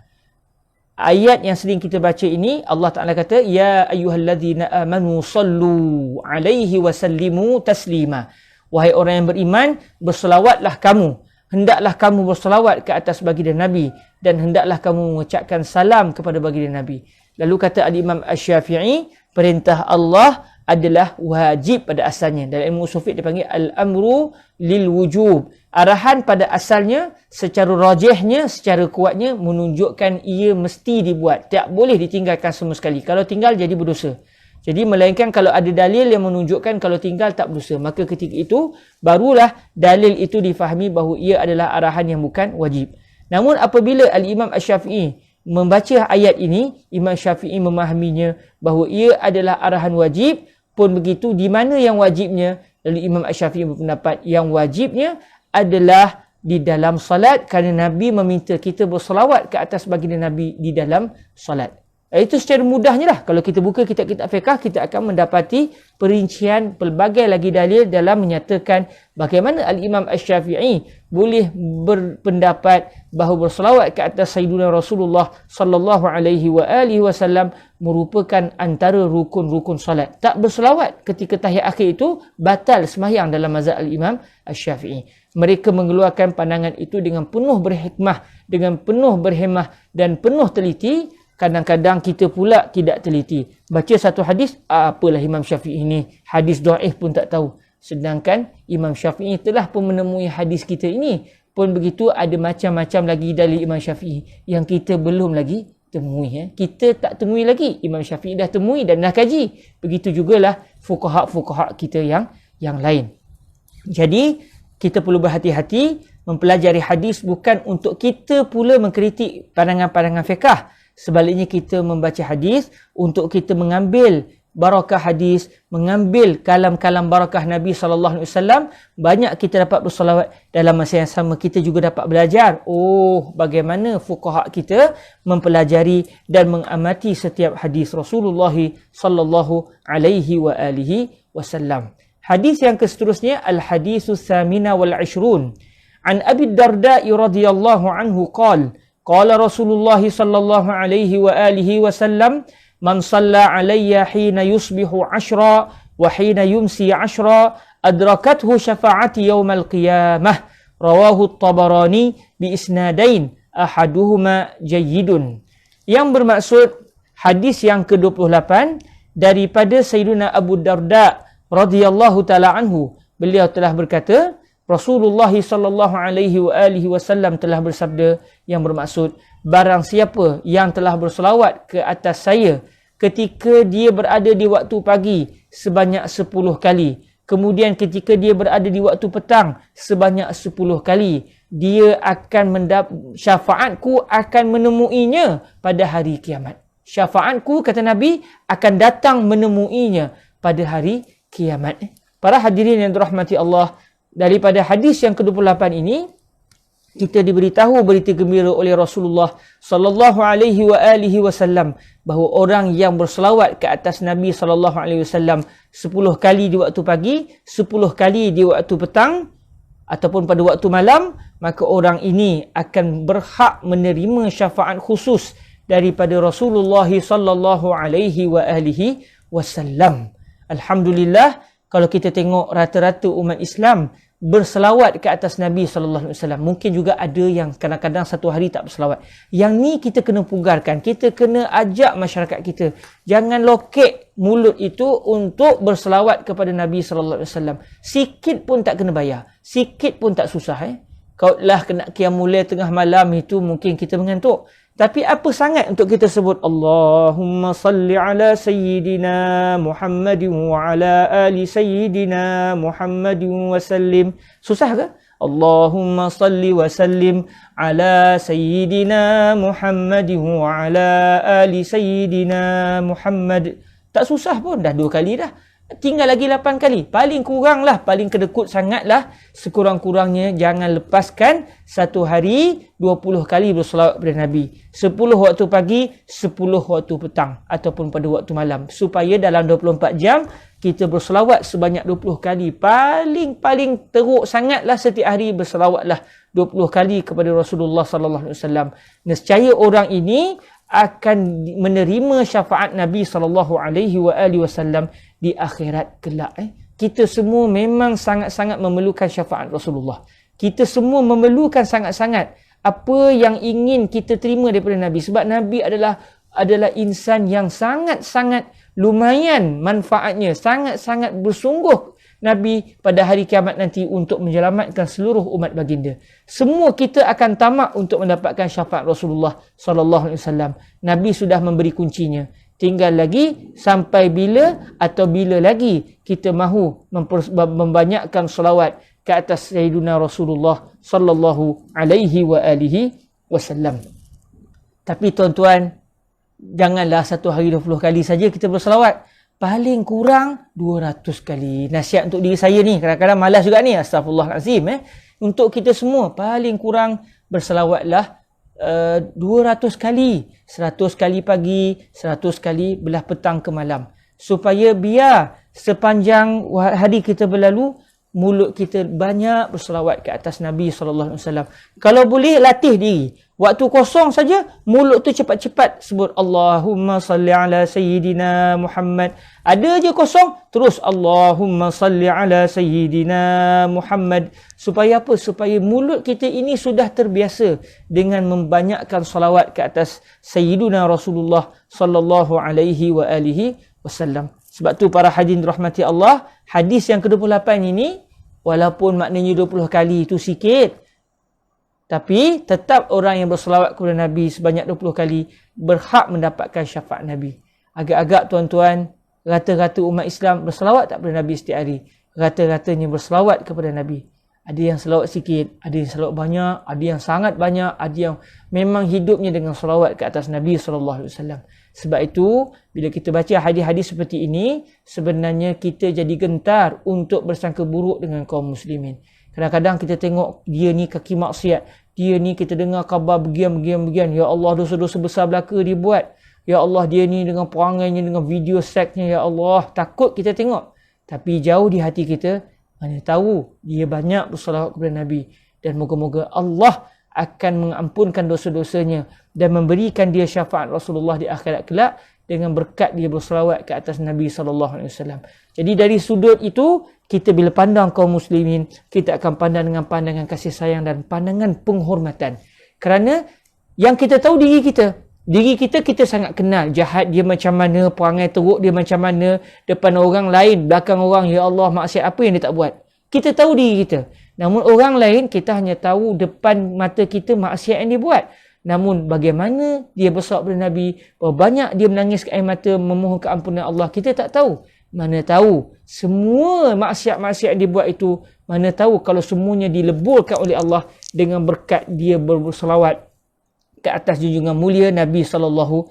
Ayat yang sering kita baca ini, Allah Ta'ala kata, "Ya ayyuhalladzina amanu sallu 'alaihi wa sallimu taslima." Wahai orang yang beriman, berselawatlah kamu. Hendaklah kamu berselawat ke atas baginda Nabi dan hendaklah kamu mengucapkan salam kepada baginda Nabi. Lalu kata Al-Imam Asy-Syafi'i, perintah Allah adalah wajib pada asalnya. Dalam ilmu usul fiqh dipanggil al-amru lil wujub. Arahan pada asalnya, secara rajihnya, secara kuatnya menunjukkan ia mesti dibuat. Tak boleh ditinggalkan semua sekali. Kalau tinggal jadi berdosa. Jadi melainkan kalau ada dalil yang menunjukkan kalau tinggal tak berdosa. Maka ketika itu barulah dalil itu difahami bahawa ia adalah arahan yang bukan wajib. Namun apabila Al-Imam Asy-Syafi'i membaca ayat ini, Imam Syafi'i memahaminya bahawa ia adalah arahan wajib. Pun begitu, di mana yang wajibnya? Lalu Imam Asy-Syafi'i berpendapat yang wajibnya adalah di dalam salat, kerana Nabi meminta kita berselawat ke atas baginda Nabi di dalam salat. Itu secara mudahnya lah. Kalau kita buka kitab-kitab fiqh, kita akan mendapati perincian pelbagai lagi dalil dalam menyatakan bagaimana Al-Imam Asy-Syafi'i boleh berpendapat bahawa berselawat ke atas Sayyidina Rasulullah sallallahu alaihi wasallam merupakan antara rukun-rukun salat. Tak berselawat ketika tahiyat akhir itu batal sembahyang dalam mazhab Al-Imam Asy-Syafi'i. Mereka mengeluarkan pandangan itu dengan penuh berhikmah, dengan penuh berhemah dan penuh teliti. Kadang-kadang kita pula tidak teliti. Baca satu hadis, apalah Imam Syafi'i ini, hadis dhaif pun tak tahu. Sedangkan Imam Syafi'i telah pun menemui hadis kita ini. Pun begitu ada macam-macam lagi dalil Imam Syafi'i yang kita belum lagi temui. Kita tak temui lagi. Imam Syafi'i dah temui dan dah kaji. Begitu jugalah fuqaha-fuqaha kita yang lain. Jadi kita perlu berhati-hati mempelajari hadis bukan untuk kita pula mengkritik pandangan-pandangan fiqh. Sebaliknya kita membaca hadis untuk kita mengambil barakah hadis, mengambil kalam-kalam barakah Nabi sallallahu alaihi wasallam. Banyak kita dapat bersolawat, dalam masa yang sama kita juga dapat belajar bagaimana fuqaha kita mempelajari dan mengamati setiap hadis Rasulullah sallallahu alaihi wasallam. Hadis yang seterusnya, al-haditsus tsamina wal 'ishrun. An Abi Darda radhiyallahu anhu qala qala Rasulullah sallallahu alaihi wasallam, man shalla alayya hina yusbihu 'ashra wa hina yumsi 'ashra adrakathu syafa'ati yaumal qiyamah. Rawahu at-Tabarani bi isnadain ahaduhuma jayyidun. Yang bermaksud hadis yang ke-28 daripada Sayyidina Abu Darda radhiyallahu taala anhu. Beliau telah berkata, Rasulullah sallallahu alaihi wasallam telah bersabda, yang bermaksud barang siapa yang telah berselawat ke atas saya ketika dia berada di waktu pagi sebanyak 10 kali, kemudian ketika dia berada di waktu petang sebanyak 10 kali, dia akan syafaatku akan menemuinya pada hari kiamat. Syafaatku, kata Nabi, akan datang menemuinya pada hari kiamat. Para hadirin yang dirahmati Allah, daripada hadis yang ke-28 ini kita diberitahu berita gembira oleh Rasulullah sallallahu alaihi wasallam bahawa orang yang berselawat ke atas Nabi sallallahu alaihi wasallam 10 kali di waktu pagi, 10 kali di waktu petang ataupun pada waktu malam, maka orang ini akan berhak menerima syafaat khusus daripada Rasulullah sallallahu alaihi wasallam. Alhamdulillah, kalau kita tengok rata-rata umat Islam berselawat ke atas Nabi sallallahu alaihi wasallam. Mungkin juga ada yang kadang-kadang satu hari tak berselawat. Yang ni kita kena pugarkan. Kita kena ajak masyarakat kita. Jangan lokek mulut itu untuk berselawat kepada Nabi sallallahu alaihi wasallam. Sikit pun tak kena bayar. Sikit pun tak susah. Kalau lah kena qiyamul lail tengah malam itu mungkin kita mengantuk. Tapi apa sangat untuk kita sebut Allahumma salli ala Sayyidina Muhammadin wa ala ali Sayyidina Muhammadin wa sallim. Susah ke? Allahumma salli wa sallim ala Sayyidina Muhammadin wa ala ali Sayyidina Muhammad. Tak susah pun, dah 2 kali dah. tinggal lagi 8 kali. Paling kurang lah, paling kedekut sangat lah, sekurang-kurangnya jangan lepaskan satu hari 20 kali berselawat kepada Nabi. 10 waktu pagi, 10 waktu petang ataupun pada waktu malam. Supaya dalam 24 jam kita berselawat sebanyak 20 kali. Paling teruk sangatlah setiap hari berselawatlah 20 kali kepada Rasulullah sallallahu alaihi wasallam. Nescaya orang ini akan menerima syafaat Nabi sallallahu alaihi wasallam di akhirat kelak. Kita semua memang sangat-sangat memerlukan syafaat Rasulullah. Kita semua memerlukan sangat-sangat apa yang ingin kita terima daripada Nabi, sebab Nabi adalah insan yang sangat-sangat lumayan manfaatnya, sangat-sangat bersungguh Nabi pada hari kiamat nanti untuk menyelamatkan seluruh umat baginda. Semua kita akan tamak untuk mendapatkan syafaat Rasulullah sallallahu alaihi wasallam. Nabi sudah memberi kuncinya. Tinggal lagi sampai bila atau bila lagi kita mahu membanyakkan selawat ke atas Sayyidina Rasulullah sallallahu alaihi wasallam. Tapi tuan-tuan, janganlah satu hari 20 kali saja kita berselawat. Paling kurang 200 kali. Nasihat untuk diri saya ni, kadang-kadang malas juga ni, astagfirullahalazim. Untuk kita semua, paling kurang berselawatlah 200 kali. 100 kali pagi, 100 kali belah petang ke malam. Supaya biar sepanjang hari kita berlalu, mulut kita banyak berselawat ke atas Nabi SAW. Kalau boleh, latih diri. Waktu kosong saja, mulut tu cepat-cepat sebut Allahumma salli ala Sayyidina Muhammad. Ada je kosong, terus Allahumma salli ala Sayyidina Muhammad. Supaya apa? Supaya mulut kita ini sudah terbiasa dengan membanyakkan salawat ke atas Sayyidina Rasulullah sallallahu alaihi wasallam. Sebab tu para hadirin rahmati Allah, hadis yang ke-28 ini, walaupun maknanya 20 kali itu sikit, tapi tetap orang yang berselawat kepada Nabi sebanyak 20 kali berhak mendapatkan syafaat Nabi. Agak-agak tuan-tuan, rata-rata umat Islam berselawat tak kepada Nabi setiap hari? Rata-ratanya berselawat kepada Nabi. Ada yang selawat sikit, ada yang selawat banyak, ada yang sangat banyak, ada yang memang hidupnya dengan selawat ke atas Nabi SAW. Sebab itu, bila kita baca hadis-hadis seperti ini, sebenarnya kita jadi gentar untuk bersangka buruk dengan kaum muslimin. Kadang-kadang kita tengok dia ni kaki maksiat, dia ni kita dengar khabar begian. Ya Allah, dosa-dosa besar belaka dia buat. Ya Allah, dia ni dengan perangainya, dengan video seksnya, ya Allah, takut kita tengok. Tapi jauh di hati kita, mana tahu dia banyak berselawat kepada Nabi. Dan moga-moga Allah akan mengampunkan dosa-dosanya dan memberikan dia syafaat Rasulullah di akhirat kelak dengan berkat dia berselawat ke atas Nabi SAW. Jadi dari sudut itu, kita bila pandang kaum muslimin, kita akan pandang dengan pandangan kasih sayang dan pandangan penghormatan. Kerana yang kita tahu diri kita sangat kenal. Jahat dia macam mana, perangai teruk dia macam mana, depan orang lain, belakang orang, ya Allah, maksiat apa yang dia tak buat. Kita tahu diri kita. Namun orang lain, kita hanya tahu depan mata kita maksiat yang dia buat. Namun bagaimana dia berselawat kepada Nabi, berapa banyak dia menangis air mata memohon keampunan Allah, kita tak tahu. Mana tahu semua maksiat-maksiat yang dia buat itu, mana tahu kalau semuanya dileburkan oleh Allah dengan berkat dia berselawat ke atas junjungan mulia Nabi SAW.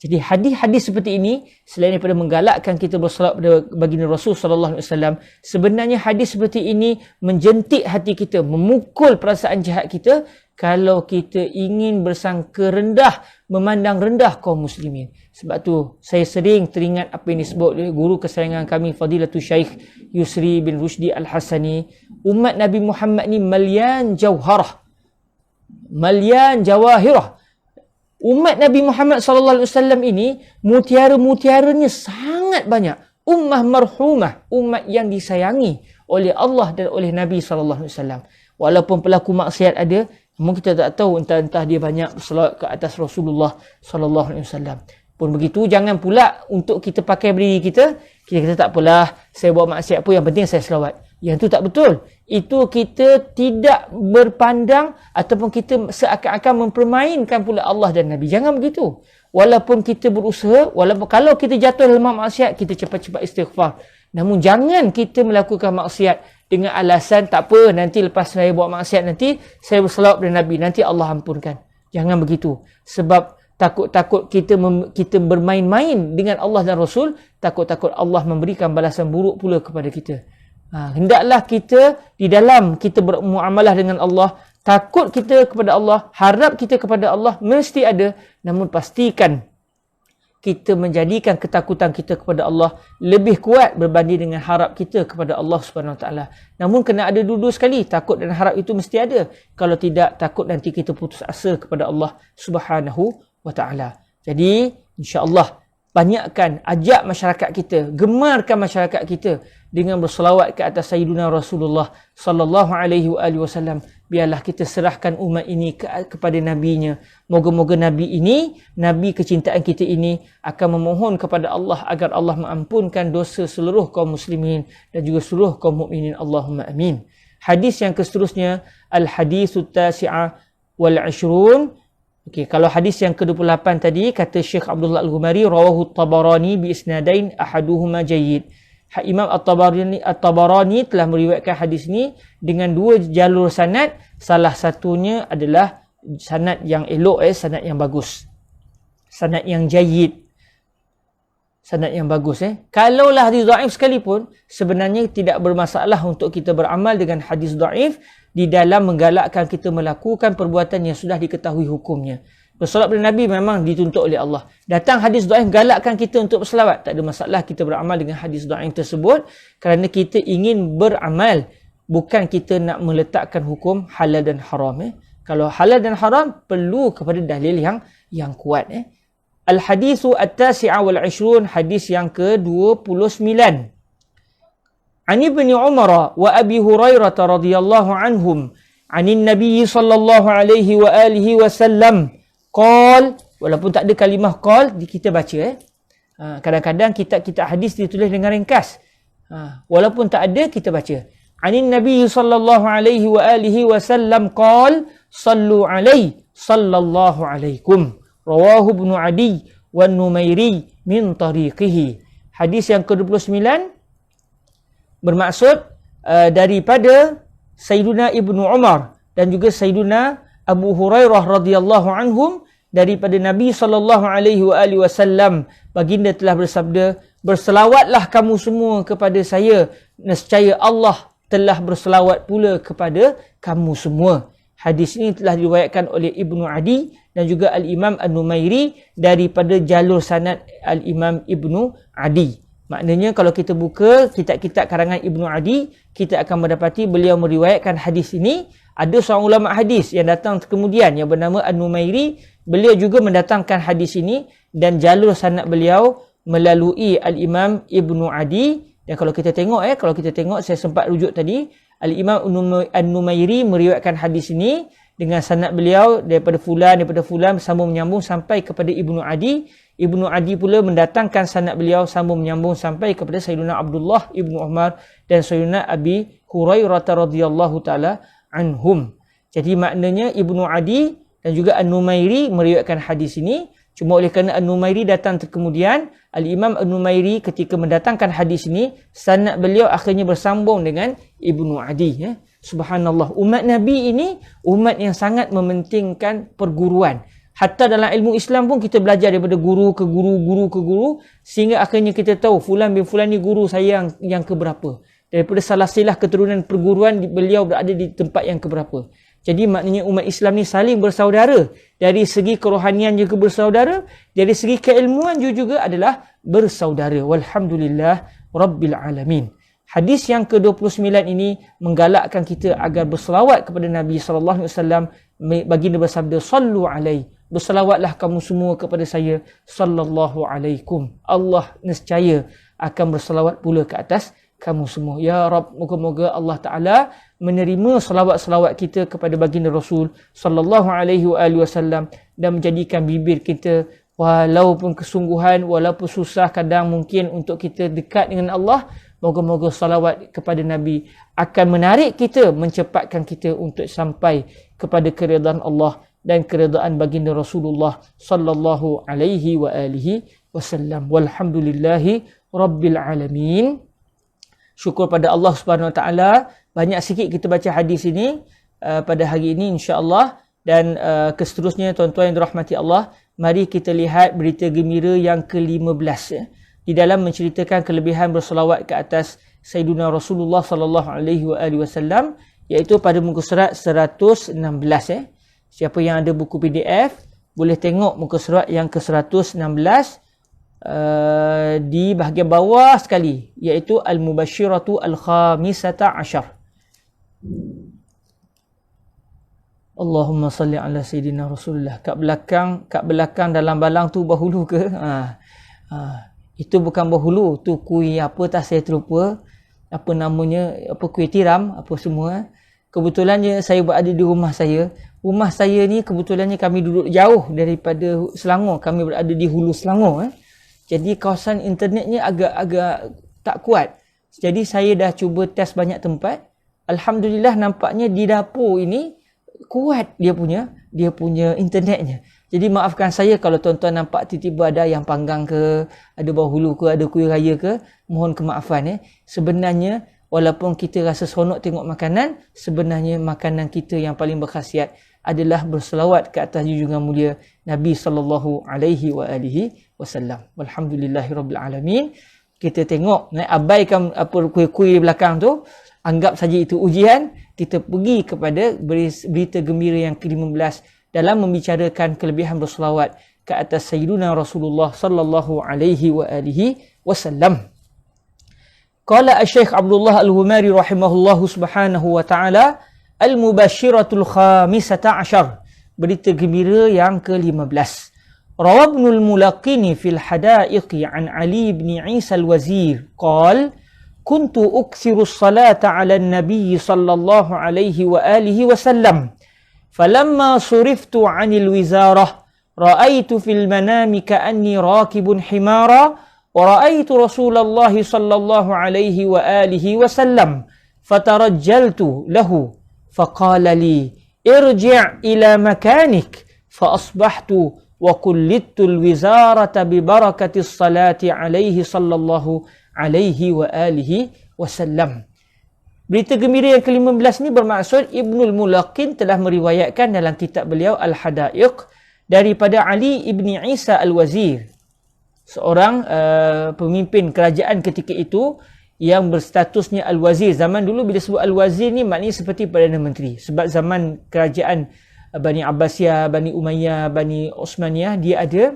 Jadi hadis-hadis seperti ini, selain daripada menggalakkan kita berselawat kepada baginda Rasul SAW, sebenarnya hadis seperti ini menjentik hati kita, memukul perasaan jahat kita kalau kita ingin bersangka rendah, memandang rendah kaum muslimin. Sebab tu saya sering teringat apa yang disebut oleh guru kesayangan kami, Fadilatul Syekh Yusri bin Rushdi Al-Hasani. Umat Nabi Muhammad ni malyan jawahirah. Umat Nabi Muhammad SAW ini mutiara-mutiaranya sangat banyak. Ummah marhumah, umat yang disayangi oleh Allah dan oleh Nabi SAW. Walaupun pelaku maksiat ada, namun kita tak tahu entah dia banyak berselawat ke atas Rasulullah SAW. Pun begitu, jangan pula untuk kita pakai berdiri kita kata tak apalah, saya buat maksiat apa, yang penting saya selawat. Yang itu tak betul. Itu kita tidak berpandang ataupun kita seakan-akan mempermainkan pula Allah dan Nabi. Jangan begitu. Walaupun kita berusaha, walaupun kalau kita jatuh dalam maksiat, kita cepat-cepat istighfar. Namun jangan kita melakukan maksiat dengan alasan tak apa, nanti lepas saya buat maksiat nanti saya berselawat kepada Nabi, nanti Allah ampunkan. Jangan begitu. Sebab takut-takut kita bermain-main dengan Allah dan Rasul, takut-takut Allah memberikan balasan buruk pula kepada kita. Hendaklah kita di dalam kita bermuamalah dengan Allah, takut kita kepada Allah, harap kita kepada Allah mesti ada, namun pastikan kita menjadikan ketakutan kita kepada Allah lebih kuat berbanding dengan harap kita kepada Allah Subhanahu Wa Taala. Namun kena ada dua-dua sekali, takut dan harap itu mesti ada. Kalau tidak, takut nanti kita putus asa kepada Allah Subhanahu Wa Taala. Jadi insya-Allah banyakkan ajak masyarakat kita, gemarkan masyarakat kita dengan berselawat ke atas Sayyidina Rasulullah sallallahu alaihi wasallam. Biarlah kita serahkan umat ini kepada nabinya. Moga-moga nabi ini, nabi kecintaan kita ini akan memohon kepada Allah agar Allah mengampunkan dosa seluruh kaum muslimin dan juga seluruh kaum mukminin. Allahumma amin. Hadis yang seterusnya, al-haditsut tasi'ah wal 'ishrun. Okey, kalau hadis yang ke-28 tadi, kata Syekh Abdullah Al-Ghumari, rawahu At-Tabarani bi isnadain ahaduhuma jayyid. Imam At-Tabarani telah meriwayatkan hadis ni dengan dua jalur sanad, salah satunya adalah sanad yang elok, sanad yang bagus, sanad yang jayyid, sanad yang bagus. Kalaulah hadis dhaif sekalipun, sebenarnya tidak bermasalah untuk kita beramal dengan hadis dhaif di dalam menggalakkan kita melakukan perbuatan yang sudah diketahui hukumnya. Bersolat pada Nabi memang dituntut oleh Allah. Datang hadis dhaif galakkan kita untuk berselawat, tak ada masalah kita beramal dengan hadis dhaif tersebut, kerana kita ingin beramal, bukan kita nak meletakkan hukum halal dan haram. Kalau halal dan haram perlu kepada dalil yang kuat. Al-hadithu at-tasi'a wal 'ishrun, hadis yang ke-29. عن ابن عمر وأبي هريرة رضي الله عنهم عن النبي صلى الله عليه وآله وسلم قال. Walaupun tak ada kalimah qal, kita baca. Kadang-kadang kitab-kitab hadis ditulis dengan ringkas. Walaupun tak ada, kita baca. عن النبي صلى الله عليه وآله وسلم قال صلوا عليه صلى الله عليكم رواه ابن عدي والنميري من طريقه. Hadis yang ke-29 bermaksud daripada Sayyiduna Ibnu Umar dan juga Sayyiduna Abu Hurairah radhiyallahu anhum daripada Nabi sallallahu alaihi wasallam, baginda telah bersabda, berselawatlah kamu semua kepada saya, nescaya Allah telah berselawat pula kepada kamu semua. Hadis ini telah diriwayatkan oleh Ibnu Adi dan juga Al-Imam An-Numairi daripada jalur sanad Al-Imam Ibnu Adi. Maknanya kalau kita buka kitab-kitab karangan Ibnu Adi, kita akan mendapati beliau meriwayatkan hadis ini. Ada seorang ulama hadis yang datang kemudian yang bernama An-Numairi, beliau juga mendatangkan hadis ini dan jalur sanad beliau melalui Al-Imam Ibnu Adi. Dan kalau kita tengok, saya sempat rujuk tadi, Al-Imam An-Numairi meriwayatkan hadis ini dengan sanad beliau daripada fulan sambung menyambung sampai kepada Ibnu Adi. Ibnu Adi pula mendatangkan sanad beliau sambung menyambung sampai kepada Sayyidina Abdullah Ibnu Umar dan Sayyidina Abi Hurairah radhiyallahu taala anhum. Jadi maknanya Ibnu Adi dan juga An-Numairi meriwayatkan hadis ini. Cuma oleh kerana An-Numairi datang kemudian, Al-Imam An-Numairi ketika mendatangkan hadis ini, sanad beliau akhirnya bersambung dengan Ibnu Adi. Subhanallah, umat Nabi ini umat yang sangat mementingkan perguruan. Hatta dalam ilmu Islam pun kita belajar daripada guru ke guru, sehingga akhirnya kita tahu fulan bin fulan ni guru saya yang keberapa. Daripada salasilah keturunan perguruan, beliau berada di tempat yang keberapa. Jadi maknanya umat Islam ni saling bersaudara. Dari segi kerohanian juga bersaudara, dari segi keilmuan juga adalah bersaudara. Walhamdulillah Rabbil Alamin. Hadis yang ke-29 ini menggalakkan kita agar berselawat kepada Nabi SAW. Baginda bersabda, sallu alaihi, berselawatlah kamu semua kepada saya, sallallahu alaikum, Allah nescaya akan berselawat pula ke atas kamu semua. Ya Rabb, moga-moga Allah Ta'ala menerima selawat-selawat kita kepada baginda Rasul sallallahu alaihi wasallam dan menjadikan bibir kita, walaupun kesungguhan, walaupun susah kadang mungkin untuk kita dekat dengan Allah, moga-moga salawat kepada Nabi akan menarik kita, mencepatkan kita untuk sampai kepada keridaan Allah dan keridaan baginda Rasulullah sallallahu alaihi wasallam. Walhamdulillahi Rabbil Alamin. Syukur pada Allah Subhanahu Wa Taala. Banyak sikit kita baca hadis ini pada hari ini insya-Allah, dan seterusnya tuan-tuan yang dirahmati Allah, Mari kita lihat berita gembira yang ke-15 ya. Di dalam menceritakan kelebihan berselawat ke atas Sayyidina Rasulullah sallallahu alaihi wasallam, iaitu pada muka surat 116 ya. Siapa yang ada buku PDF boleh tengok muka surat yang ke-116 di bahagian bawah sekali, iaitu Al-Mubashiratu Al-Khamisata Ashar. Allahumma salli ala Sayyidina Rasulullah. Kat belakang dalam balang tu bahulu ke? Itu bukan bahulu, tu kuih apa tak saya terlupa. Apa namanya, apa kuih tiram, apa semua. Kebetulannya saya berada di rumah saya. Rumah saya ni kebetulannya kami duduk jauh daripada Selangor. Kami berada di hulu Selangor. Jadi kawasan internetnya agak tak kuat. Jadi saya dah cuba test banyak tempat. Alhamdulillah nampaknya di dapur ini kuat dia punya internetnya. Jadi maafkan saya kalau tuan-tuan nampak tiba-tiba ada yang panggang ke, ada bahulu ke, ada kuih raya ke, mohon kemaafan. Sebenarnya walaupun kita rasa seronok tengok makanan, sebenarnya makanan kita yang paling berkhasiat adalah berselawat ke atas junjungan mulia Nabi sallallahu alaihi wasallam. Walhamdulillahirabbil alamin. Kita tengok, abaikan apa kuih-kuih di belakang tu, anggap saja itu ujian. Kita pergi kepada berita gembira yang ke-15 dalam membicarakan kelebihan berselawat ke atas Sayyidina Rasulullah sallallahu alaihi wasallam. Qala Asy-Syaikh Abdullah Al-Humari rahimahullahu subhanahu wa ta'ala, Al-Mubashiratul Khamisata Ashar, berita gembira yang ke-15. Rawa Ibnul Mulaqini fil Hadaiqi an Ali bin Isa Al-Wazir qala kuntu ukthiru as-salata 'ala an-nabiy sallallahu alaihi wa alihi wasallam. فلما صرفت عن الوزارة رأيت في المنام كأني راكب حمارا ورأيت رسول الله صلى الله عليه وآله وسلم فترجلت له فقال لي ارجع إلى مكانك فأصبحت وقلدت الوزارة ببركة الصلاة عليه صلى الله عليه وآله وسلم. Berita gembira yang ke-15 ni bermaksud Ibnul Mulaqin telah meriwayatkan dalam kitab beliau Al-Hadaiq daripada Ali ibni Isa Al-Wazir, seorang pemimpin kerajaan ketika itu yang berstatusnya Al-Wazir. Zaman dulu bila sebut Al-Wazir ni maknanya seperti Perdana Menteri. Sebab zaman kerajaan Bani Abbasiyah, Bani Umayyah, Bani Osmaniyah, dia ada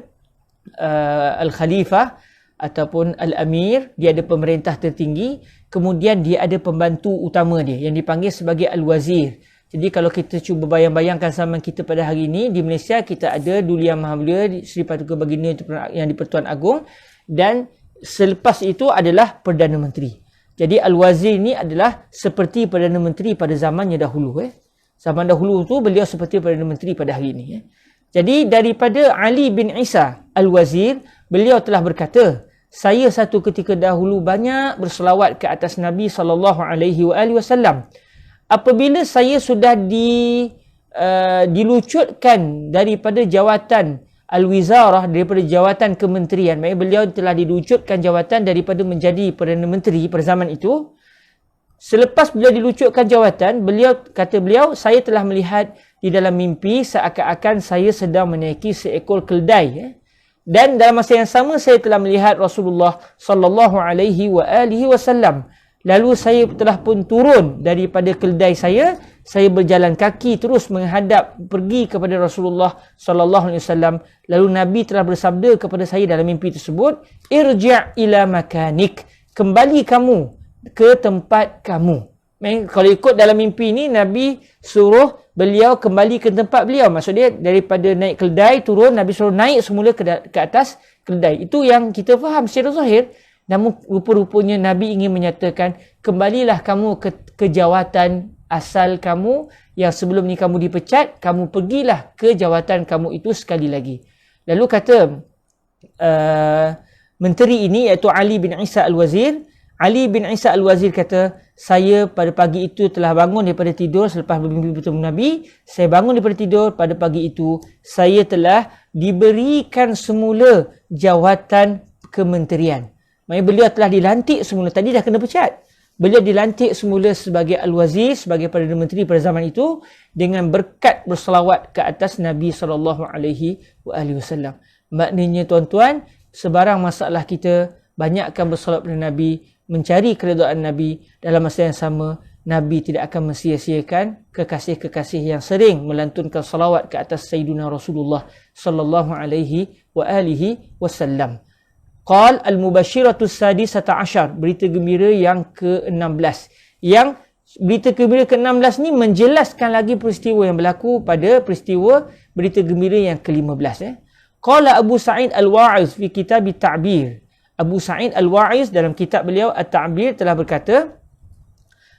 Al-Khalifah ataupun Al-Amir, dia ada pemerintah tertinggi, kemudian dia ada pembantu utama dia yang dipanggil sebagai Al-Wazir. Jadi kalau kita cuba bayang-bayangkan zaman kita pada hari ini, di Malaysia kita ada Duli Yang Maha Mulia Seri Paduka Baginda yang di-Pertuan Agong, dan selepas itu adalah Perdana Menteri. Jadi Al-Wazir ni adalah seperti Perdana Menteri pada zamannya dahulu. Zaman dahulu tu beliau seperti Perdana Menteri pada hari ini. Jadi daripada Ali bin Isa Al-Wazir, beliau telah berkata, saya satu ketika dahulu banyak berselawat ke atas Nabi sallallahu alaihi wasallam. Apabila saya sudah dilucutkan daripada jawatan Al-Wizarah, daripada jawatan kementerian, maksudnya beliau telah dilucutkan jawatan daripada menjadi Perdana Menteri pada zaman itu. Selepas beliau dilucutkan jawatan, kata beliau, saya telah melihat di dalam mimpi seakan-akan saya sedang menaiki seekor keldai. Dan dalam masa yang sama saya telah melihat Rasulullah sallallahu alaihi wasallam. Lalu saya telah pun turun daripada keldai saya berjalan kaki terus menghadap pergi kepada Rasulullah sallallahu alaihi wasallam. Lalu Nabi telah bersabda kepada saya dalam mimpi tersebut, irji' ila makanik, kembali kamu ke tempat kamu. Kalau ikut dalam mimpi ni, Nabi suruh beliau kembali ke tempat beliau. Maksud dia daripada naik keldai turun, Nabi suruh naik semula ke atas keldai. Itu yang kita faham secara zahir. Namun rupa-rupanya Nabi ingin menyatakan, kembalilah kamu ke jawatan asal kamu yang sebelum ni kamu dipecat, kamu pergilah ke jawatan kamu itu sekali lagi. Lalu kata menteri ini iaitu Ali bin Isa Al-Wazir. Ali bin Isa Al-Wazir kata, saya pada pagi itu telah bangun daripada tidur selepas bermimpi bertemu Nabi. Saya bangun daripada tidur pada pagi itu, saya telah diberikan semula jawatan kementerian. Maksudnya beliau telah dilantik semula. Tadi dah kena pecat. Beliau dilantik semula sebagai Al-Wazir, sebagai Perdana Menteri pada zaman itu, dengan berkat berselawat ke atas Nabi SAW. Maknanya tuan-tuan, sebarang masalah kita, banyakkan berselawat kepada Nabi, mencari keridhaan Nabi. Dalam masa yang sama, Nabi tidak akan mensia-siakan kekasih-kekasih yang sering melantunkan salawat ke atas Sayyidina Rasulullah sallallahu alaihi wasallam. Qal al-mubashiratus sadisata asyar, berita gembira yang ke-16. Yang berita gembira ke-16 ni menjelaskan lagi peristiwa yang berlaku pada peristiwa berita gembira yang ke-15. Qala Abu Sa'id Al-Wa'iz fi kitab At-Ta'bir. Abu Sa'id Al-Wa'iz dalam kitab beliau At-Ta'bir telah berkata,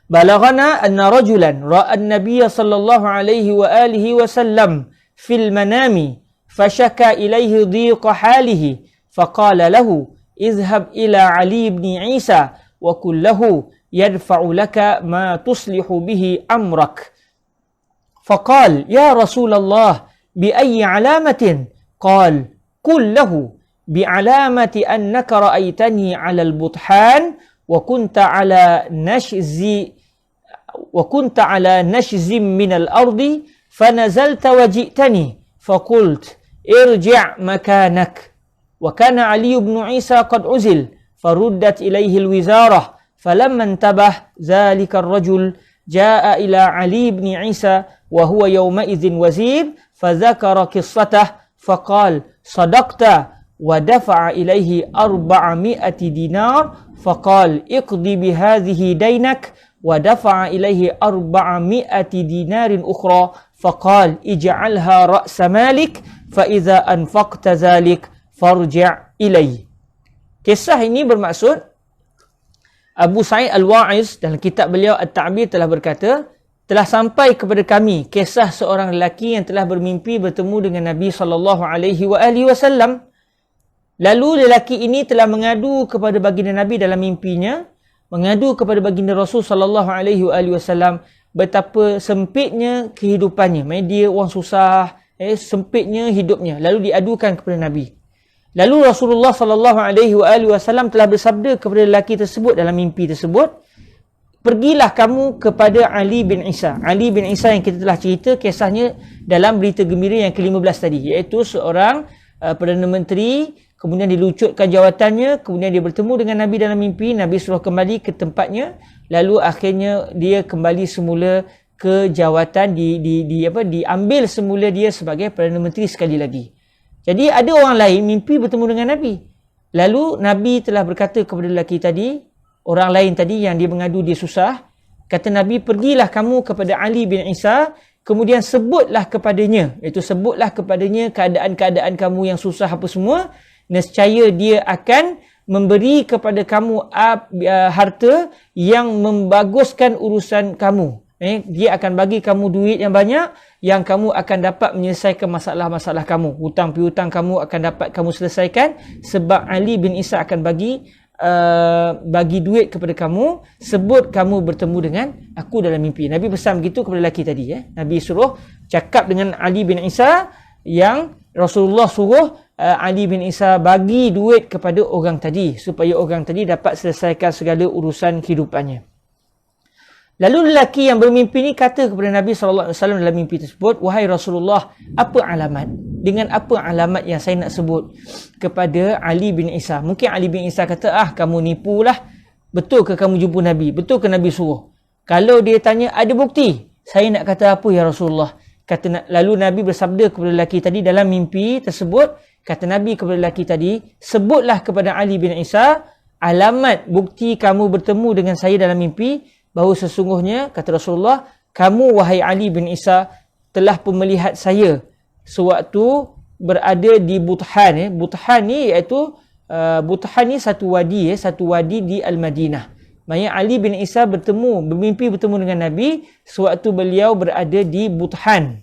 Balaghana anna rajulan ra'a an-nabiy sallallahu alaihi wa alihi wasallam fil manami fashaka ilaihi dhiqa halihi faqala lahu izhab ila Ali ibn Isa wa qul lahu yadfa'u laka ma tuslihu bihi amrak. Faqal ya Rasulullah bi ayyi alamatin? Qal qul lahu bi alamati annaka ra'aitani 'ala al-buthan wa kunta 'ala nashzin min al-ardi fanazalta wa ji'tani faqult irji' makanak. وكان علي بن عيسى قد عزل فردت إليه الوزارة فلما انتبه ذلك الرجل جاء إلى علي بن عيسى وهو يومئذ وزير فذكر قصته فقال صدقت ودفع إليه 400 دينار فقال اقضي بهذه دينك ودفع إليه 400 دينار أخرى فقال اجعلها رأس مالك فإذا أنفقت ذلك farji' ilai. Kisah ini bermaksud Abu Sa'id Al-Wa'iz dalam kitab beliau At-Ta'bir telah berkata, telah sampai kepada kami kisah seorang lelaki yang telah bermimpi bertemu dengan Nabi SAW. Lalu lelaki ini telah mengadu kepada baginda Nabi dalam mimpinya, mengadu kepada baginda Rasul SAW betapa sempitnya kehidupannya. Maksudnya dia orang susah, sempitnya hidupnya. Lalu diadukan kepada Nabi. Lalu Rasulullah SAW telah bersabda kepada lelaki tersebut dalam mimpi tersebut, pergilah kamu kepada Ali bin Isa. Ali bin Isa yang kita telah cerita kisahnya dalam berita gembira yang ke-15 tadi, iaitu seorang Perdana Menteri, kemudian dilucutkan jawatannya, kemudian dia bertemu dengan Nabi dalam mimpi, Nabi suruh kembali ke tempatnya, lalu akhirnya dia kembali semula ke jawatan, diambil semula dia sebagai Perdana Menteri sekali lagi. Jadi ada orang lain mimpi bertemu dengan Nabi. Lalu Nabi telah berkata kepada lelaki tadi, orang lain tadi yang dia mengadu dia susah, kata Nabi, pergilah kamu kepada Ali bin Isa, kemudian sebutlah kepadanya, iaitu sebutlah kepadanya keadaan-keadaan kamu yang susah apa semua, nescaya dia akan memberi kepada kamu harta yang membaguskan urusan kamu. Dia akan bagi kamu duit yang banyak, yang kamu akan dapat menyelesaikan masalah-masalah kamu. Hutang piutang kamu akan dapat kamu selesaikan, sebab Ali bin Isa akan bagi duit kepada kamu, sebut kamu bertemu dengan aku dalam mimpi. Nabi pesan begitu kepada lelaki tadi. Nabi suruh cakap dengan Ali bin Isa, yang Rasulullah suruh Ali bin Isa bagi duit kepada orang tadi, supaya orang tadi dapat selesaikan segala urusan kehidupannya. Lalu lelaki yang bermimpi ni kata kepada Nabi SAW dalam mimpi tersebut, wahai Rasulullah, apa alamat? Dengan apa alamat yang saya nak sebut kepada Ali bin Isa? Mungkin Ali bin Isa kata, kamu nipulah. Betul ke kamu jumpa Nabi? Betul ke Nabi suruh? Kalau dia tanya, ada bukti? Saya nak kata apa ya Rasulullah? Lalu Nabi bersabda kepada lelaki tadi dalam mimpi tersebut, kata Nabi kepada lelaki tadi, sebutlah kepada Ali bin Isa alamat bukti kamu bertemu dengan saya dalam mimpi, bahawa sesungguhnya, kata Rasulullah, kamu wahai Ali bin Isa telah pun melihat saya sewaktu berada di Buthan. Buthan ni iaitu Buthan ni satu wadi di Al-Madinah. Maksudnya Ali bin Isa bermimpi bertemu dengan Nabi sewaktu beliau berada di Buthan.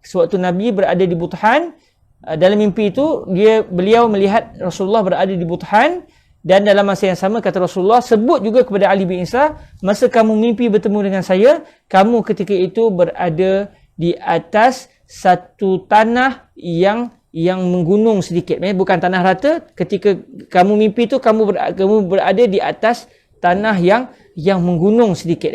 Sewaktu Nabi berada di Buthan, dalam mimpi itu beliau melihat Rasulullah berada di Buthan. Dan dalam masa yang sama, kata Rasulullah, sebut juga kepada Ali bin Isa, masa kamu mimpi bertemu dengan saya, kamu ketika itu berada di atas satu tanah yang menggunung sedikit. Bukan tanah rata. Ketika kamu mimpi itu, kamu berada di atas tanah yang menggunung sedikit.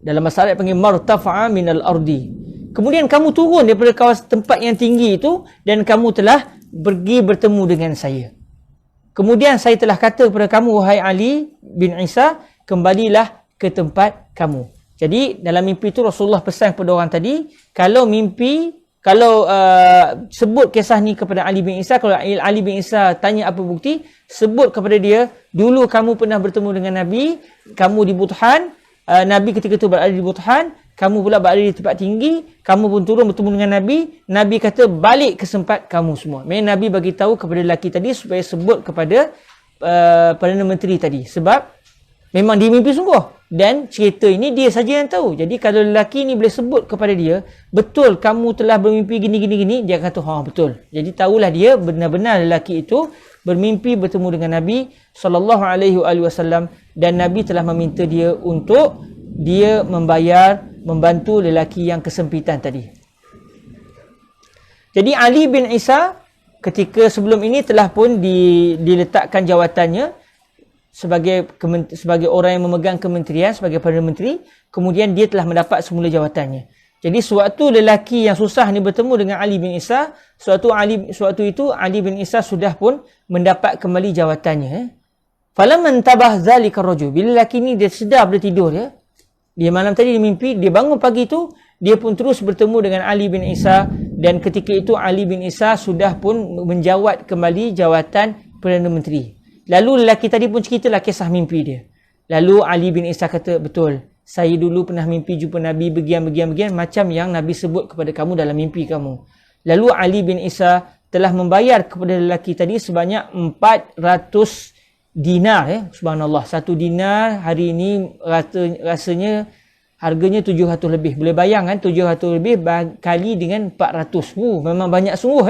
Dalam bahasa Arab panggil martafa'a minal ardi. Kemudian kamu turun daripada kawasan tempat yang tinggi itu dan kamu telah pergi bertemu dengan saya. Kemudian saya telah kata kepada kamu, wahai Ali bin Isa, kembalilah ke tempat kamu. Jadi dalam mimpi itu Rasulullah pesan kepada orang tadi, kalau sebut kisah ni kepada Ali bin Isa, kalau Ali bin Isa tanya apa bukti, sebut kepada dia, dulu kamu pernah bertemu dengan Nabi, kamu di Buthan, Nabi ketika itu berada di Buthan, kamu pula berada di tempat tinggi, kamu pun turun bertemu dengan Nabi. Nabi kata, balik ke tempat kamu semua. Memang Nabi bagi tahu kepada lelaki tadi supaya sebut kepada Perdana Menteri tadi. Sebab memang dia mimpi sungguh. Dan cerita ini dia saja yang tahu. Jadi kalau lelaki ni boleh sebut kepada dia, betul kamu telah bermimpi gini, dia kata, betul. Jadi tahulah dia benar-benar lelaki itu bermimpi bertemu dengan Nabi SAW, dan Nabi telah meminta dia untuk dia membantu lelaki yang kesempitan tadi. Jadi Ali bin Isa ketika sebelum ini telah pun diletakkan jawatannya sebagai orang yang memegang kementerian, sebagai Perdana Menteri. Kemudian dia telah mendapat semula jawatannya. Jadi sewaktu lelaki yang susah ni bertemu dengan Ali bin Isa, sewaktu itu Ali bin Isa sudah pun mendapat kembali jawatannya. Falamman tabah zalika rajul, bila lelaki ni dia sedar pada tidur dia malam tadi dia mimpi, dia bangun pagi tu, dia pun terus bertemu dengan Ali bin Isa, dan ketika itu Ali bin Isa sudah pun menjawat kembali jawatan Perdana Menteri. Lalu lelaki tadi pun ceritalah kisah mimpi dia. Lalu Ali bin Isa kata, betul, saya dulu pernah mimpi jumpa Nabi bagian macam yang Nabi sebut kepada kamu dalam mimpi kamu. Lalu Ali bin Isa telah membayar kepada lelaki tadi sebanyak 400 dinar. Subhanallah, 1 dinar hari ini rasanya harganya 700 lebih. Boleh bayangkan 700 lebih kali dengan 400. Memang banyak sungguh.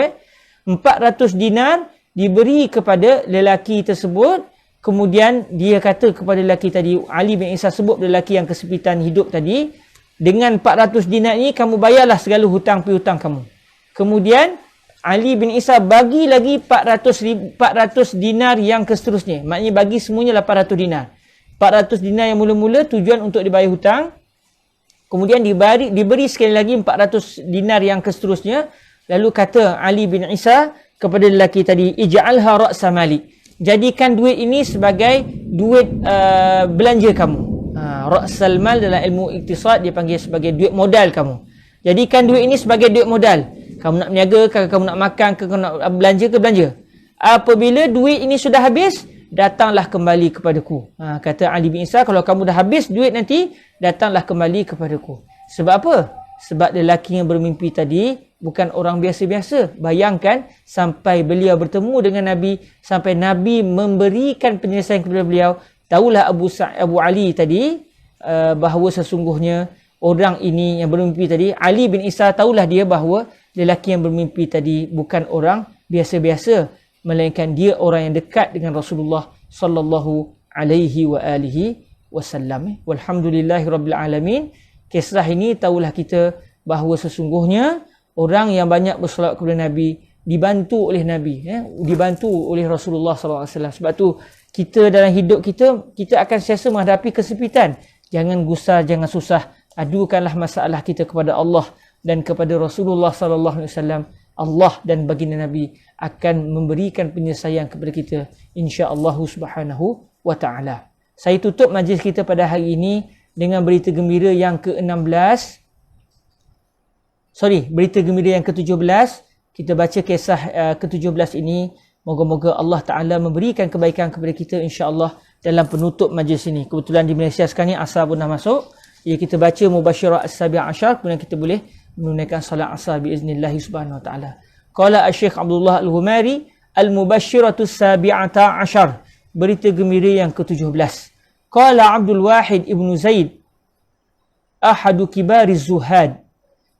400 dinar diberi kepada lelaki tersebut. Kemudian dia kata kepada lelaki tadi, Ali bin Isa sebut lelaki yang kesempitan hidup tadi, dengan 400 dinar ini kamu bayarlah segala hutang piutang kamu. Kemudian Ali bin Isa bagi lagi 400 dinar yang seterusnya. Maknanya bagi semuanya 800 dinar. 400 dinar yang mula-mula tujuan untuk dibayar hutang. Kemudian diberi sekali lagi 400 dinar yang seterusnya. Lalu kata Ali bin Isa kepada lelaki tadi, ij'alha ra'sa malik. Jadikan duit ini sebagai duit belanja kamu. Ra'sal mal dalam ilmu iktisad dia panggil sebagai duit modal kamu. Jadikan duit ini sebagai duit modal. Kamu nak berniaga ke, kamu nak makan ke, kamu nak belanja ke, belanja. Apabila duit ini sudah habis, datanglah kembali kepadaku. Kata Ali bin Isa, kalau kamu dah habis duit nanti, datanglah kembali kepadaku. Sebab apa? Sebab lelaki yang bermimpi tadi bukan orang biasa-biasa. Bayangkan sampai beliau bertemu dengan Nabi, sampai Nabi memberikan penyelesaian kepada beliau. Tahulah Abu Ali tadi bahawa sesungguhnya orang ini yang bermimpi tadi, Ali bin Isa, tahulah dia bahawa lelaki yang bermimpi tadi bukan orang biasa-biasa, melainkan dia orang yang dekat dengan Rasulullah sallallahu alaihi wa alihi wasallam. Walhamdulillahirabbil alamin. Kisah ini tahulah kita bahawa sesungguhnya orang yang banyak bersolawat kepada Nabi dibantu oleh Nabi, dibantu oleh Rasulullah sallallahu alaihi wasallam. Sebab tu kita dalam hidup kita akan sentiasa menghadapi kesempitan. Jangan gusar, jangan susah. Adukanlah masalah kita kepada Allah dan kepada Rasulullah sallallahu alaihi wasallam. Allah dan baginda Nabi akan memberikan penyelesaian kepada kita, insya-Allah subhanahu wa taala. Saya tutup majlis kita pada hari ini dengan berita gembira yang ke-16. Berita gembira yang ke-17. Kita baca kisah ke-17 ini. Moga-moga Allah Ta'ala memberikan kebaikan kepada kita, insya-Allah, dalam penutup majlis ini. Kebetulan di Malaysia sekarang ni asar pun dah masuk. Ya, kita baca Mubashirah As-Sabi' Ashar, kemudian kita boleh menunaikan salat asar biiznillah subhanahu wa ta'ala. Qala Asy-Syaikh Abdullah Al-Ghumari, Al-Mubashiratu As-Sabi'ata Ashar, berita gembira yang ke-17. Qala Abdul Wahid ibn Zaid, ahadu kibari zuhad,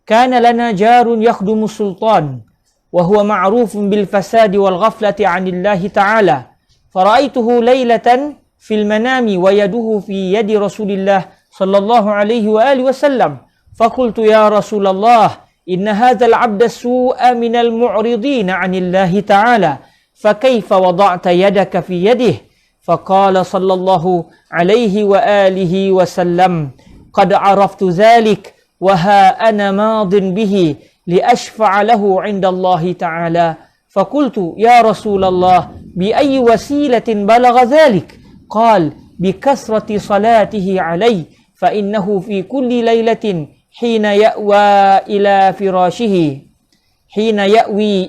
kana lana jarun yakhdumu sultan, wa huwa ma'rufun bil fasadi wal ghaflati 'anillahi ta'ala. Fara'aituhu laylatan fil manami wa yaduhu fi yadi Rasulillah sallallahu alaihi wa alihi wasallam. Faqultu ya Rasulullah, inna hadzal 'abda su'a minal mu'ridin 'anillahi ta'ala. Fa kaifa wada'ta yadaka fi yadihi? فقال صلى الله عليه وآله وسلم قد عرفت ذلك وها أنا ماض به لأشفع له عند الله تعالى فقلت يا رسول الله بأي وسيلة بلغ ذلك قال بكثرة صلاته علي فإنه في كل ليلة حين يأوي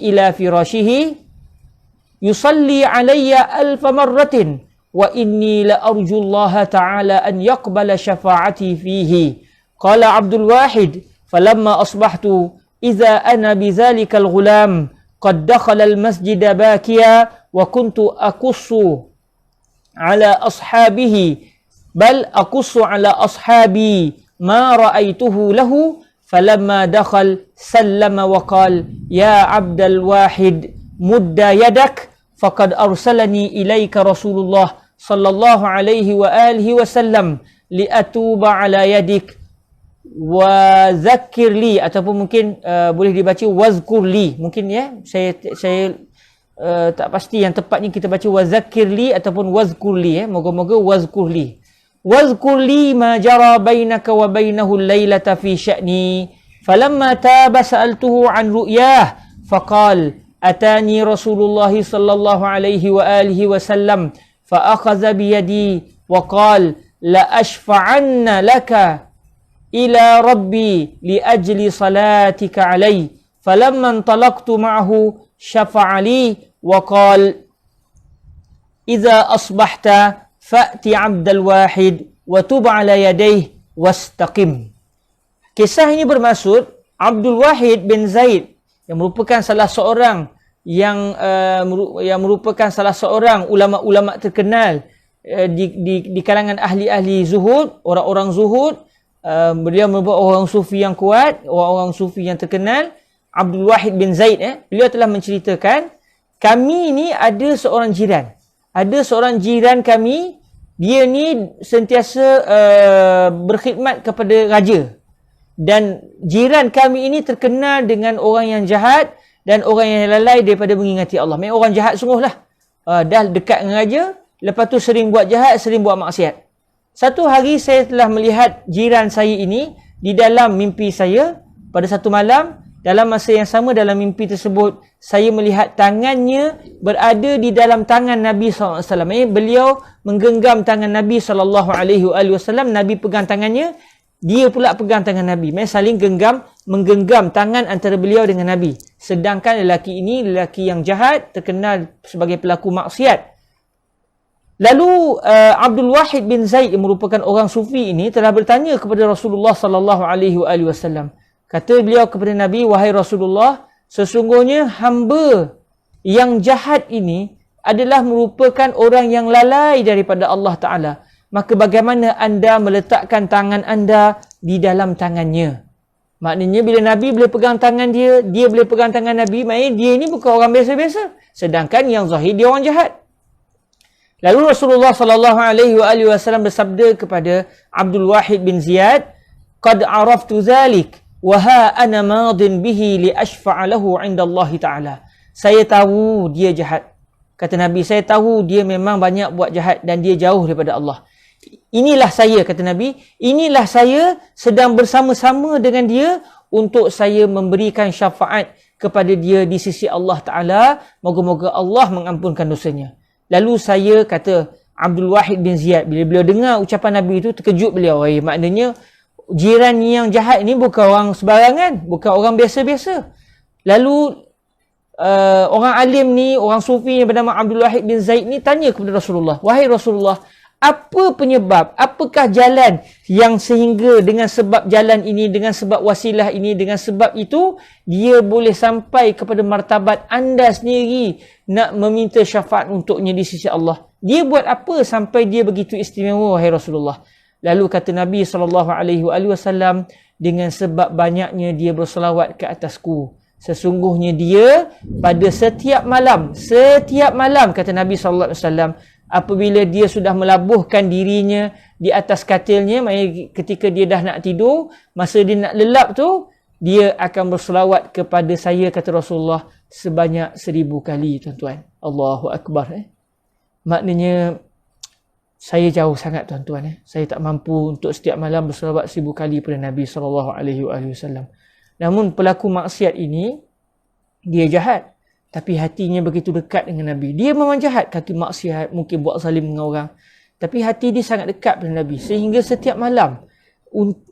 إلى فراشه يصلي علي 1000 مرة وإني لأرجو الله تعالى أن يقبل شفاعتي فيه قال عبد الواحد فلما أصبحت إذا أنا بذلك الغلام قد دخل المسجد باكيا وكنت أقص على أصحابه بل أقص على أصحابي ما رأيته له فلما دخل سلم وقال يا عبد الواحد مد يدك فقد أرسلني إليك رسول الله صلى الله عليه وآله وسلم لأتوب على يدك وذكر لي ataupun mungkin boleh dibaca wazkur li mungkin ya saya tak pasti yang tepatnya kita baca wazakir li ataupun wazkur li moga-moga wazkur li ma jara bainaka wa bainahu al-lailata fi sya'ni falamma taba sa'altuhu an ru'yah faqal atani Rasulullah sallallahu alaihi wa alihi wasallam fa akhadha bi yadi wa qala la ashfa'anna laka ila rabbi li ajli salatika alai falamma intalaqtu ma'ahu syafa'a li wa qala idza asbahta fa'ti 'abdal wahid wa tub 'ala yadayhi wastaqim. Kisah ini bermaksud Abdul Wahid bin Zaid yang merupakan salah seorang ulama-ulama terkenal di kalangan ahli-ahli zuhud, orang-orang zuhud. Beliau merupakan orang sufi yang kuat, orang-orang sufi yang terkenal. Abdul Wahid bin Zaid beliau telah menceritakan, kami ni ada seorang jiran kami, dia ni sentiasa berkhidmat kepada raja, dan jiran kami ini terkenal dengan orang yang jahat dan orang yang lalai daripada mengingati Allah. Memang orang jahat sungguh lah. Dah dekat dengan raja, lepas tu sering buat jahat, sering buat maksiat. Satu hari saya telah melihat jiran saya ini di dalam mimpi saya pada satu malam. Dalam masa yang sama dalam mimpi tersebut, saya melihat tangannya berada di dalam tangan Nabi SAW. Beliau menggenggam tangan Nabi SAW. Nabi pegang tangannya, dia pula pegang tangan Nabi. Mereka saling menggenggam tangan antara beliau dengan Nabi. Sedangkan lelaki ini, lelaki yang jahat, terkenal sebagai pelaku maksiat. Lalu Abdul Wahid bin Zaid yang merupakan orang sufi ini telah bertanya kepada Rasulullah sallallahu alaihi wasallam. Kata beliau kepada Nabi, wahai Rasulullah, sesungguhnya hamba yang jahat ini adalah merupakan orang yang lalai daripada Allah Ta'ala. Maka bagaimana anda meletakkan tangan anda di dalam tangannya? Maknanya bila Nabi boleh pegang tangan dia, dia boleh pegang tangan Nabi, maknanya dia ini bukan orang biasa-biasa. Sedangkan yang zahir dia orang jahat. Lalu Rasulullah sallallahu alaihi wasallam bersabda kepada Abdul Wahid bin Ziyad, "Qad araftu dzalik wa ha ana madin bihi li ashfa'a lahu 'inda Allah Ta'ala." Saya tahu dia jahat. Kata Nabi, saya tahu dia memang banyak buat jahat dan dia jauh daripada Allah. Inilah saya, kata Nabi, inilah saya sedang bersama-sama dengan dia untuk saya memberikan syafaat kepada dia di sisi Allah Ta'ala. Moga-moga Allah mengampunkan dosanya. Lalu saya, kata Abdul Wahid bin Ziyad, bila beliau dengar ucapan Nabi itu, terkejut beliau. Maknanya jiran yang jahat ini bukan orang sembarangan, bukan orang biasa-biasa. Lalu orang alim ni, orang sufi yang bernama Abdul Wahid bin Zaid ni tanya kepada Rasulullah, wahai Rasulullah, apa penyebab, apakah jalan yang sehingga dengan sebab jalan ini, dengan sebab wasilah ini, dengan sebab itu, dia boleh sampai kepada martabat anda sendiri nak meminta syafaat untuknya di sisi Allah. Dia buat apa sampai dia begitu istimewa, wahai Rasulullah? Lalu kata Nabi SAW, dengan sebab banyaknya dia berselawat ke atasku. Sesungguhnya dia pada setiap malam kata Nabi SAW, apabila dia sudah melabuhkan dirinya di atas katilnya, maknanya ketika dia dah nak tidur, masa dia nak lelap tu, dia akan berselawat kepada saya, kata Rasulullah, sebanyak 1000 kali, tuan-tuan. Allahu Akbar. Maknanya Saya jauh sangat tuan-tuan. Saya tak mampu untuk setiap malam berselawat 1000 kali pada Nabi SAW. Namun pelaku maksiat ini, dia jahat. Tapi hatinya begitu dekat dengan Nabi. Dia memang jahat, kaki maksiat, mungkin buat zalim dengan orang. Tapi hati dia sangat dekat dengan Nabi. Sehingga setiap malam,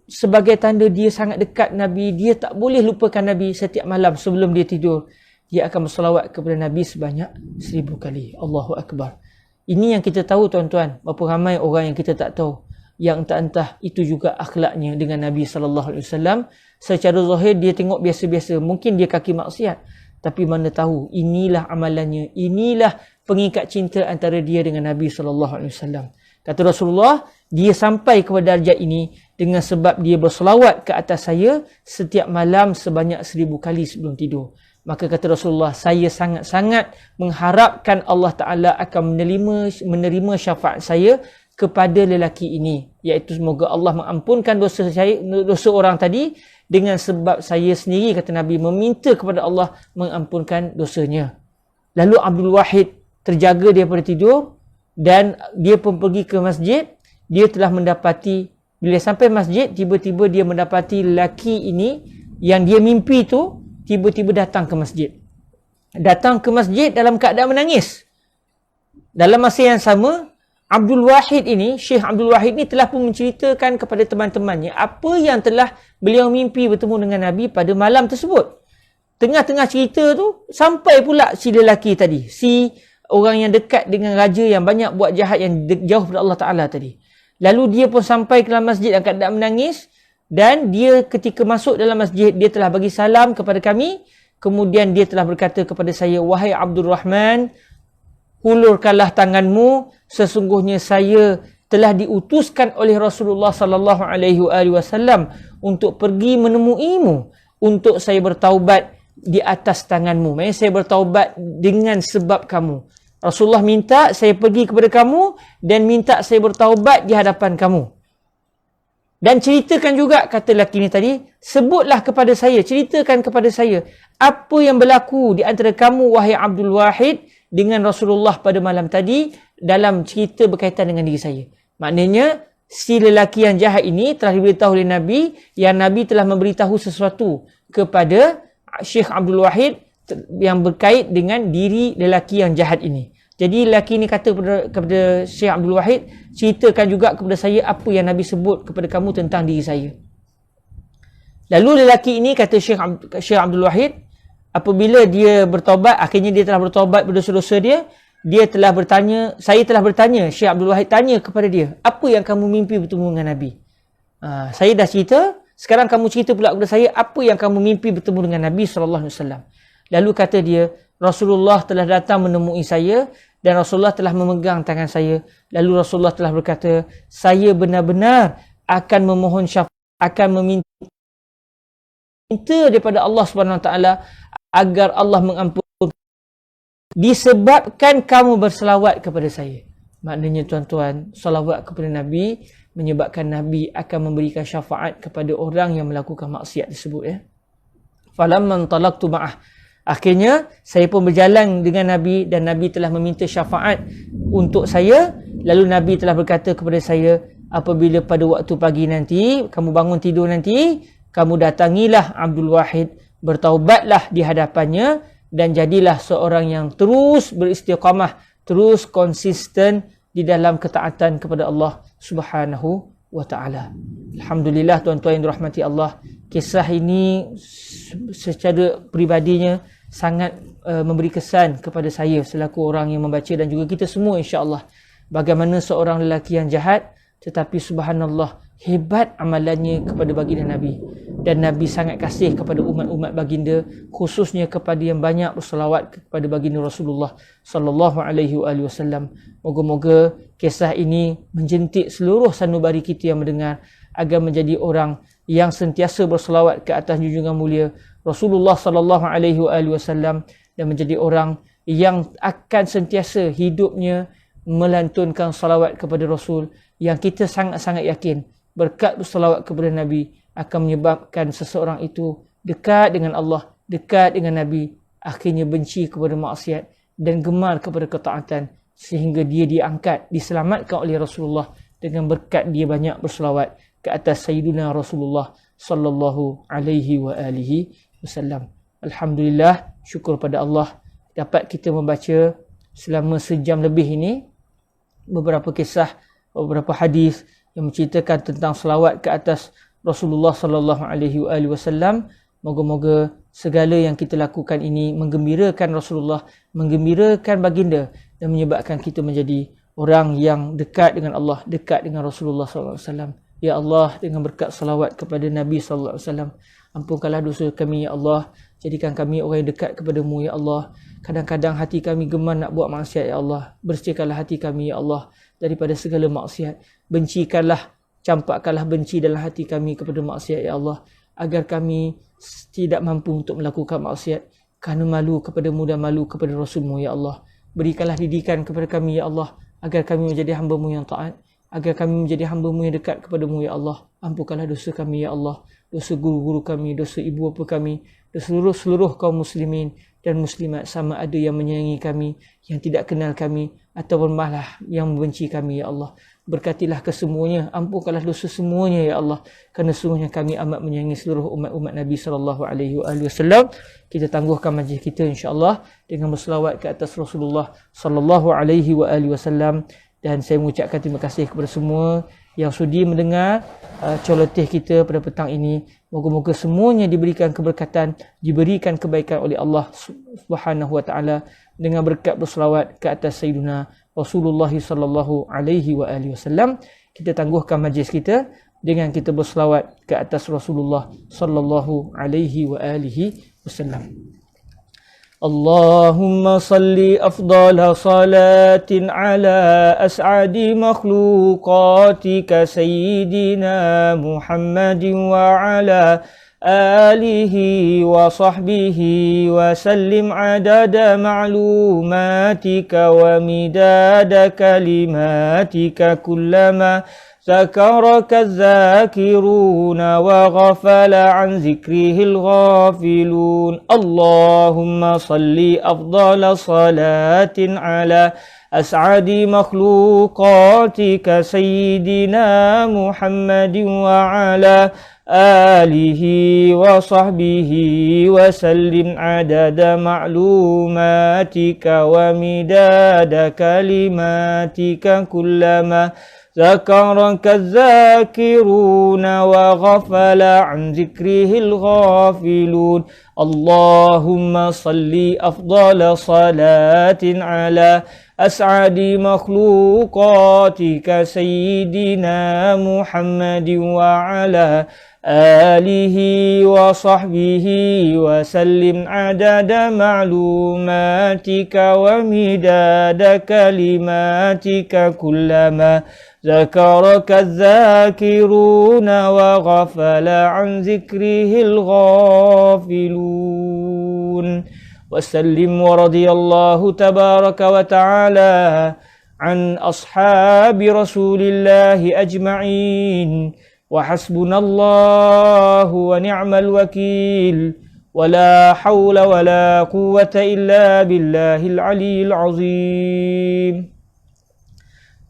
sebagai tanda dia sangat dekat Nabi, dia tak boleh lupakan Nabi setiap malam sebelum dia tidur. Dia akan berselawat kepada Nabi sebanyak 1000 kali. Allahu Akbar. Ini yang kita tahu tuan-tuan. Berapa ramai orang yang kita tak tahu. Yang entah-entah itu juga akhlaknya dengan Nabi SAW. Secara zahir dia tengok biasa-biasa. Mungkin dia kaki maksiat. Tapi mana tahu, inilah amalannya, inilah pengikat cinta antara dia dengan Nabi SAW. Kata Rasulullah, dia sampai kepada darjat ini dengan sebab dia berselawat ke atas saya setiap malam sebanyak 1000 kali sebelum tidur. Maka kata Rasulullah, saya sangat-sangat mengharapkan Allah Ta'ala akan menerima syafaat saya kepada lelaki ini. Iaitu semoga Allah mengampunkan dosa orang tadi, dengan sebab saya sendiri, kata Nabi, meminta kepada Allah mengampunkan dosanya. Lalu Abdul Wahid terjaga daripada tidur dan dia pun pergi ke masjid. Dia telah mendapati, bila sampai masjid, tiba-tiba dia mendapati lelaki ini yang dia mimpi tu tiba-tiba datang ke masjid. Datang ke masjid dalam keadaan menangis. Dalam masa yang sama, Abdul Wahid ini, Syekh Abdul Wahid ini telah pun menceritakan kepada teman-temannya apa yang telah beliau mimpi bertemu dengan Nabi pada malam tersebut. Tengah-tengah cerita tu, sampai pula si lelaki tadi, si orang yang dekat dengan raja yang banyak buat jahat, yang jauh daripada Allah Ta'ala tadi. Lalu dia pun sampai ke dalam masjid dalam keadaan menangis, dan dia ketika masuk dalam masjid, dia telah bagi salam kepada kami. Kemudian dia telah berkata kepada saya, wahai Abdul Rahman, hulurkanlah tanganmu, sesungguhnya saya telah diutuskan oleh Rasulullah sallallahu alaihi wasallam untuk pergi menemuimu, untuk saya bertaubat di atas tanganmu. Maksudnya saya bertaubat dengan sebab kamu. Rasulullah minta saya pergi kepada kamu dan minta saya bertaubat di hadapan kamu. Dan ceritakan juga, kata lelaki ni tadi, sebutlah kepada saya, ceritakan kepada saya apa yang berlaku di antara kamu, wahai Abdul Wahid, dengan Rasulullah pada malam tadi dalam cerita berkaitan dengan diri saya. Maknanya, si lelaki yang jahat ini telah diberitahu oleh Nabi, yang Nabi telah memberitahu sesuatu kepada Syekh Abdul Wahid yang berkait dengan diri lelaki yang jahat ini. Jadi lelaki ini kata kepada Syekh Abdul Wahid, ceritakan juga kepada saya apa yang Nabi sebut kepada kamu tentang diri saya. Lalu lelaki ini kata Syekh Abdul Wahid, apabila dia bertaubat, akhirnya dia telah bertaubat berdosa-dosa dia, saya telah bertanya, Syekh Abdul Wahid tanya kepada dia, apa yang kamu mimpi bertemu dengan Nabi? Saya dah cerita, sekarang kamu cerita pula kepada saya, apa yang kamu mimpi bertemu dengan Nabi SAW. Lalu kata dia, Rasulullah telah datang menemui saya dan Rasulullah telah memegang tangan saya. Lalu Rasulullah telah berkata, saya benar-benar akan memohon syafaat, akan meminta daripada Allah SWT agar Allah mengampuni disebabkan kamu berselawat kepada saya. Maknanya tuan-tuan, salawat kepada Nabi menyebabkan Nabi akan memberikan syafaat kepada orang yang melakukan maksiat tersebut, ya. Falamman talaqtu ma'ah, akhirnya saya pun berjalan dengan Nabi dan Nabi telah meminta syafaat untuk saya. Lalu Nabi telah berkata kepada saya, apabila pada waktu pagi nanti kamu bangun tidur nanti, kamu datangilah Abdul Wahid, bertaubatlah di hadapannya dan jadilah seorang yang terus beristiqamah, terus konsisten di dalam ketaatan kepada Allah Subhanahu wa ta'ala. Alhamdulillah tuan-tuan yang dirahmati Allah, kisah ini secara peribadinya sangat memberi kesan kepada saya selaku orang yang membaca dan juga kita semua, insya-Allah. Bagaimana seorang lelaki yang jahat tetapi subhanallah hebat amalannya kepada baginda Nabi, dan Nabi sangat kasih kepada umat-umat baginda, khususnya kepada yang banyak berselawat kepada baginda Rasulullah sallallahu alaihi wasallam. Moga-moga kisah ini menjentik seluruh sanubari kita yang mendengar agar menjadi orang yang sentiasa berselawat ke atas junjungan mulia Rasulullah sallallahu alaihi wasallam, dan menjadi orang yang akan sentiasa hidupnya melantunkan salawat kepada Rasul, yang kita sangat-sangat yakin berkat bersalawat kepada Nabi akan menyebabkan seseorang itu dekat dengan Allah, dekat dengan Nabi, akhirnya benci kepada maksiat dan gemar kepada ketaatan sehingga dia diangkat, diselamatkan oleh Rasulullah dengan berkat dia banyak berselawat ke atas Sayyidina Rasulullah sallallahu alaihi wa alihi wasallam. Alhamdulillah, syukur pada Allah dapat kita membaca selama sejam lebih ini beberapa kisah, beberapa hadis yang menceritakan tentang selawat ke atas Rasulullah sallallahu alaihi wasallam. Moga-moga segala yang kita lakukan ini menggembirakan Rasulullah, menggembirakan baginda dan menyebabkan kita menjadi orang yang dekat dengan Allah, dekat dengan Rasulullah sallallahu alaihi wasallam. Ya Allah, dengan berkat salawat kepada Nabi sallallahu alaihi wasallam, ampunkanlah dosa kami ya Allah, jadikan kami orang yang dekat kepadamu ya Allah. Kadang-kadang hati kami gemar nak buat maksiat ya Allah. Bersihkanlah hati kami ya Allah daripada segala maksiat. Bencikanlah, campakkanlah benci dalam hati kami kepada maksiat ya Allah, agar kami tidak mampu untuk melakukan maksiat kerana malu kepadamu dan malu kepada Rasulmu ya Allah. Berikanlah didikan kepada kami ya Allah, agar kami menjadi hamba-Mu yang taat, agar kami menjadi hamba-Mu yang dekat kepadamu ya Allah. Ampunkanlah dosa kami ya Allah, dosa guru-guru kami, dosa ibu bapa kami, dosa seluruh kaum muslimin dan muslimat, sama ada yang menyayangi kami, yang tidak kenal kami, ataupun malah yang membenci kami ya Allah. Berkatilah kesemuanya, ampunkanlah dosa semuanya ya Allah, kerana sesungguhnya kami amat menyayangi seluruh umat-umat Nabi sallallahu alaihi wasallam. Kita tangguhkan majlis kita insya-Allah dengan berselawat ke atas Rasulullah sallallahu alaihi wasallam. Dan saya mengucapkan terima kasih kepada semua yang sudi mendengar celoteh kita pada petang ini. Moga-moga semuanya diberikan keberkatan, diberikan kebaikan oleh Allah Subhanahu wa taala dengan berkat berselawat ke atas Sayyidina Rasulullah sallallahu alaihi wasallam. Kita tangguhkan majlis kita dengan kita berselawat ke atas Rasulullah sallallahu alaihi wasallam. Allahumma salli afdala salatin ala as'adi makhluqatika Sayyidina Muhammadin wa ala alihi wa sahbihi wa sallim adada ma'lumatika wa midada kalimatika kullama ذكرك الذاكرون وغفل عن ذكره الغافلون. اللهم صل أفضل صلاة على أسعد مخلوقاتك سيدنا محمد وعلى آله وصحبه وسلم عدد معلوماتك ومداد كلماتك كلما ذكرك الذاكرون وغفل عن ذكره الغافلون. اللهم صل أفضل صلاة على أسعد مخلوقاتك سيدنا محمد وعلى آله وصحبه وسلم عدد معلوماتك ومداد كلماتك كلما ذكرك الذاكرون وغفل عن ذكره الغافلون. وسلم ورضي الله تبارك وتعالى عن أصحاب رسول الله أجمعين. وحسبنا الله ونعم الوكيل ولا حول ولا قوة إلا بالله العلي العظيم.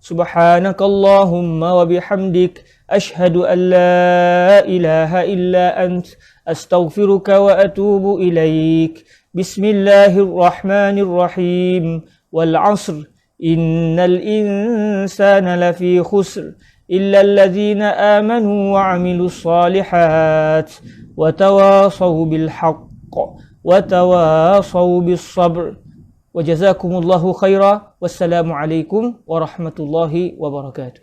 سبحانك اللهم وبحمدك أشهد أن لا إله إلا أنت أستغفرك وأتوب إليك. بسم الله الرحمن الرحيم. والعصر إن الإنسان لفي خسر إلا الذين آمنوا وعملوا الصالحات وتواصوا بالحق وتواصوا بالصبر. وجزاكم الله خيرا. والسلام عليكم ورحمة الله وبركاته.